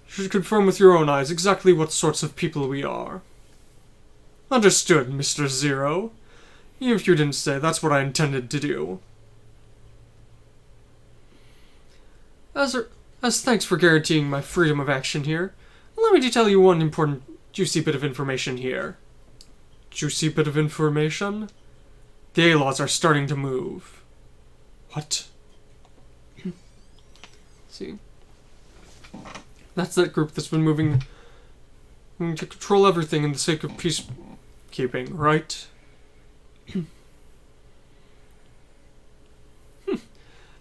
you should confirm with your own eyes exactly what sorts of people we are. Understood, Mr. Zero. Even if you didn't say, that's what I intended to do. As thanks for guaranteeing my freedom of action here, allow me to tell you one important, juicy bit of information here. Juicy bit of information? The A-laws are starting to move. What? See? That's that group that's been moving to control everything in the sake of peacekeeping, right?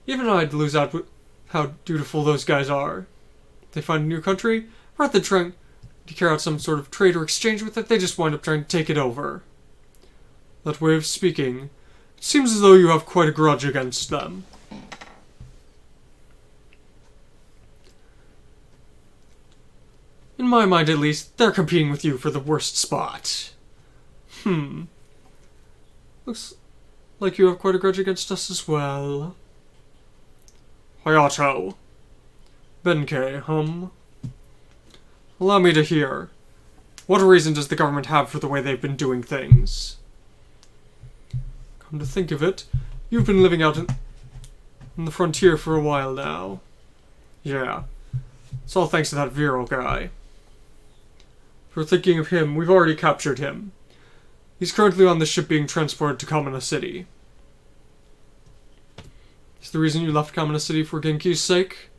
Even I'd lose out with how dutiful those guys are. They find a new country, rather than trying to carry out some sort of trade or exchange with it, they just wind up trying to take it over. That way of speaking, it seems as though you have quite a grudge against them. In my mind, at least, they're competing with you for the worst spot. Looks like you have quite a grudge against us as well. Hayato. Benkei, Allow me to hear. What reason does the government have for the way they've been doing things? Come to think of it, you've been living out in the frontier for a while now. Yeah. It's all thanks to that Vero guy. If we're thinking of him, we've already captured him. He's currently on the ship being transported to Kamina City. Is the reason you left Kamina City for Genki's sake?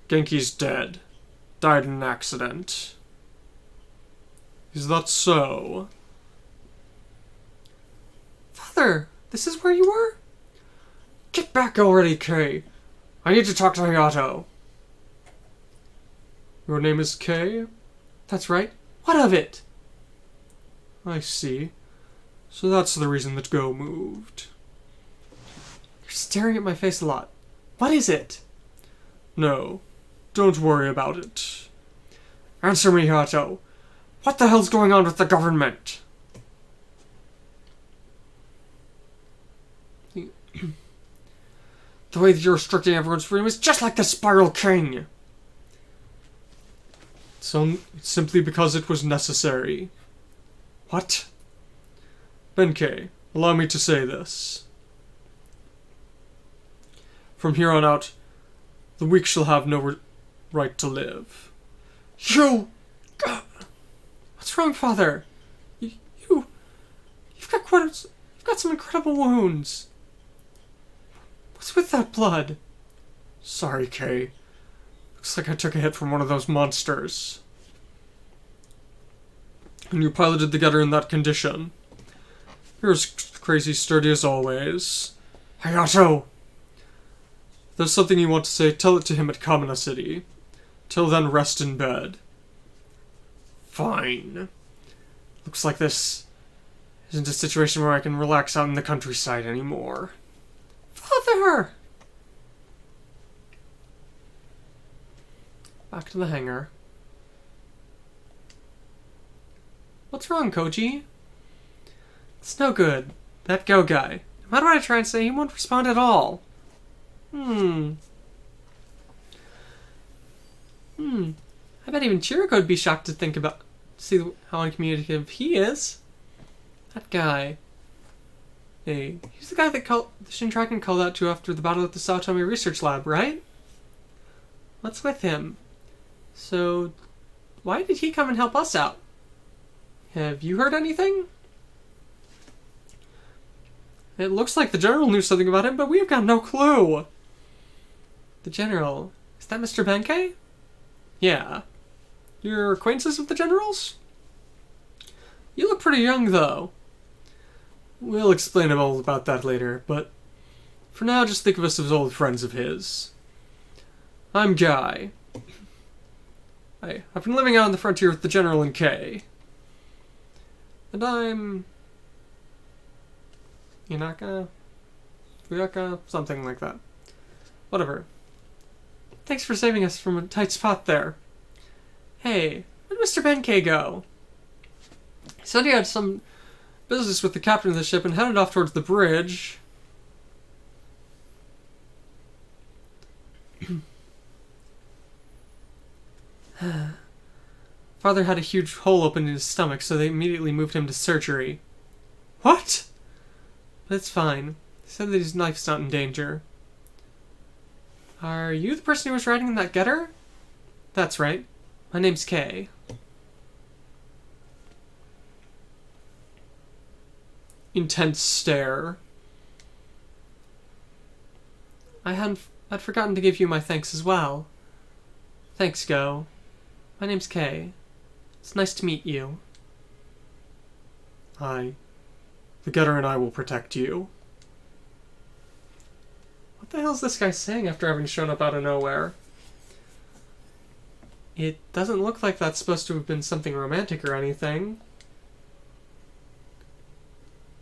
Genki's dead. Died in an accident. Is that so? Father, this is where you were? Get back already, Kay. I need to talk to Hayato. Your name is Kay? That's right. What of it? I see. So that's the reason that Go moved. You're staring at my face a lot. What is it? No. Don't worry about it. Answer me, Hayato. What the hell's going on with the government? The way that you're restricting everyone's freedom is just like the Spiral King. So, simply because it was necessary. What? Benkei, allow me to say this. From here on out, the weak shall have no right to live. You... What's wrong, Father? You've got some incredible wounds. What's with that blood? Sorry, Kei. Looks like I took a hit from one of those monsters. And you piloted the getter in that condition. You're as crazy sturdy as always. Hayato! If there's something you want to say, tell it to him at Kamina City. Till then, rest in bed. Fine. Looks like this isn't a situation where I can relax out in the countryside anymore. Father! Back to the hangar. What's wrong, Koji? It's no good. That Go guy. No matter what I try and say, he won't respond at all. I bet even Chiriko would be shocked to see how uncommunicative he is. That guy. Hey, he's the guy that the Shin Dragon called out to after the battle at the Saotome Research Lab, right? What's with him? So, why did he come and help us out? Have you heard anything? It looks like the General knew something about him, but we've got no clue. The General? Is that Mr. Benkei? Yeah. You're acquaintances with the Generals? You look pretty young, though. We'll explain all about that later, but for now, just think of us as old friends of his. I'm Guy. I've been living out on the frontier with the General and Kei. And I'm... Fuyaka, something like that. Whatever. Thanks for saving us from a tight spot there. Hey, where'd Mr. Benkei go? He said he had some business with the captain of the ship and headed off towards the bridge. Father had a huge hole opened in his stomach, so they immediately moved him to surgery. What? But it's fine. He said that his life's not in danger. Are you the person who was riding in that getter? That's right. My name's Kei. Intense stare. I'd forgotten to give you my thanks as well. Thanks, Go. My name's Kei. It's nice to meet you. The getter and I will protect you. What the hell's this guy saying after having shown up out of nowhere? It doesn't look like that's supposed to have been something romantic or anything.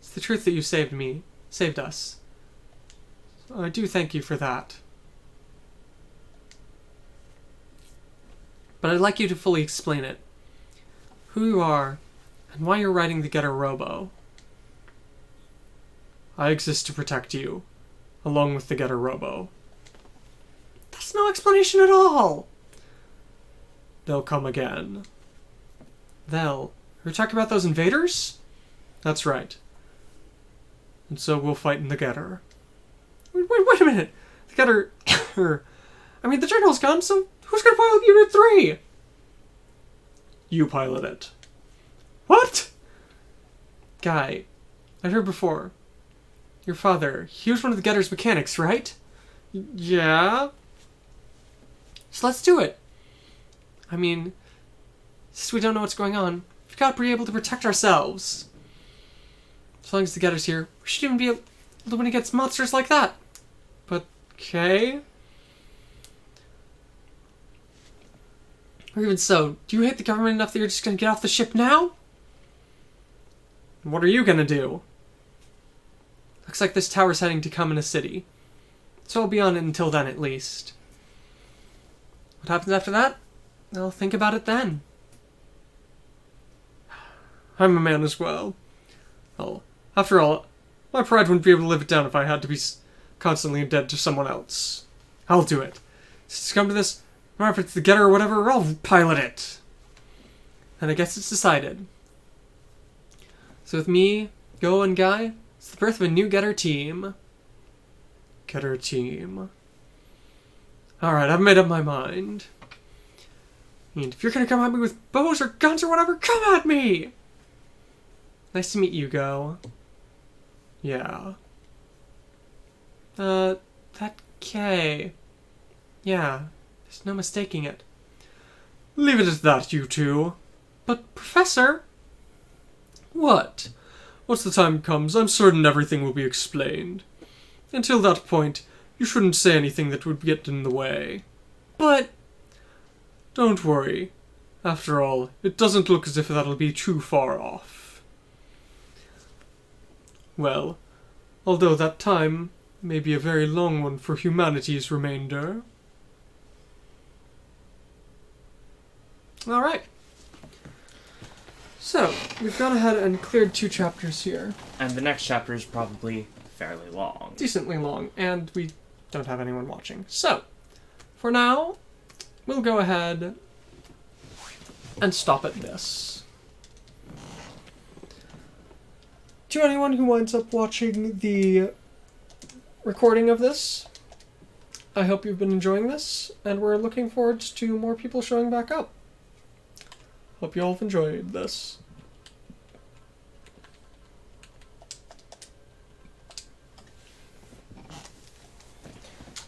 It's the truth that you saved us. So I do thank you for that. But I'd like you to fully explain it. Who you are, and why you're riding the Getter Robo. I exist to protect you, along with the Getter Robo. That's no explanation at all! They'll come again. You're talking about those invaders? That's right. And so we'll fight in the Getter. Wait a minute! The Getter... the General's gone, so who's gonna pilot Unit 3? You pilot it. What? Guy, I've heard before. Your father, he was one of the Getter's mechanics, right? Yeah? So let's do it. Since we don't know what's going on, we've got to be able to protect ourselves. As long as the Getter's here, we should even be able to win against monsters like that. But, Kei? Or even so, do you hate the government enough that you're just going to get off the ship now? What are you going to do? Looks like this tower's heading to Kamina City. So I'll be on it until then, at least. What happens after that? I'll think about it then. I'm a man as well. Well, after all, my pride wouldn't be able to live it down if I had to be constantly in debt to someone else. I'll do it. Since it's come to this, no matter if it's the getter or whatever, I'll pilot it. And I guess it's decided. So with me, Go, and Guy, it's the birth of a new getter team. Getter team. Alright, I've made up my mind. And if you're gonna come at me with bows or guns or whatever, come at me! Nice to meet you, Go. Yeah. That K. Yeah, there's no mistaking it. Leave it at that, you two. But, Professor... What? Once the time comes, I'm certain everything will be explained. Until that point, you shouldn't say anything that would get in the way. But... Don't worry. After all, it doesn't look as if that'll be too far off. Well, although that time may be a very long one for humanity's remainder. Alright. So, we've gone ahead and cleared 2 chapters here. And the next chapter is probably fairly long. Decently long, and we don't have anyone watching. So, for now, we'll go ahead and stop at this. To anyone who winds up watching the recording of this, I hope you've been enjoying this, and we're looking forward to more people showing back up. Hope you all have enjoyed this.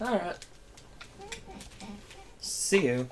Alright. See you.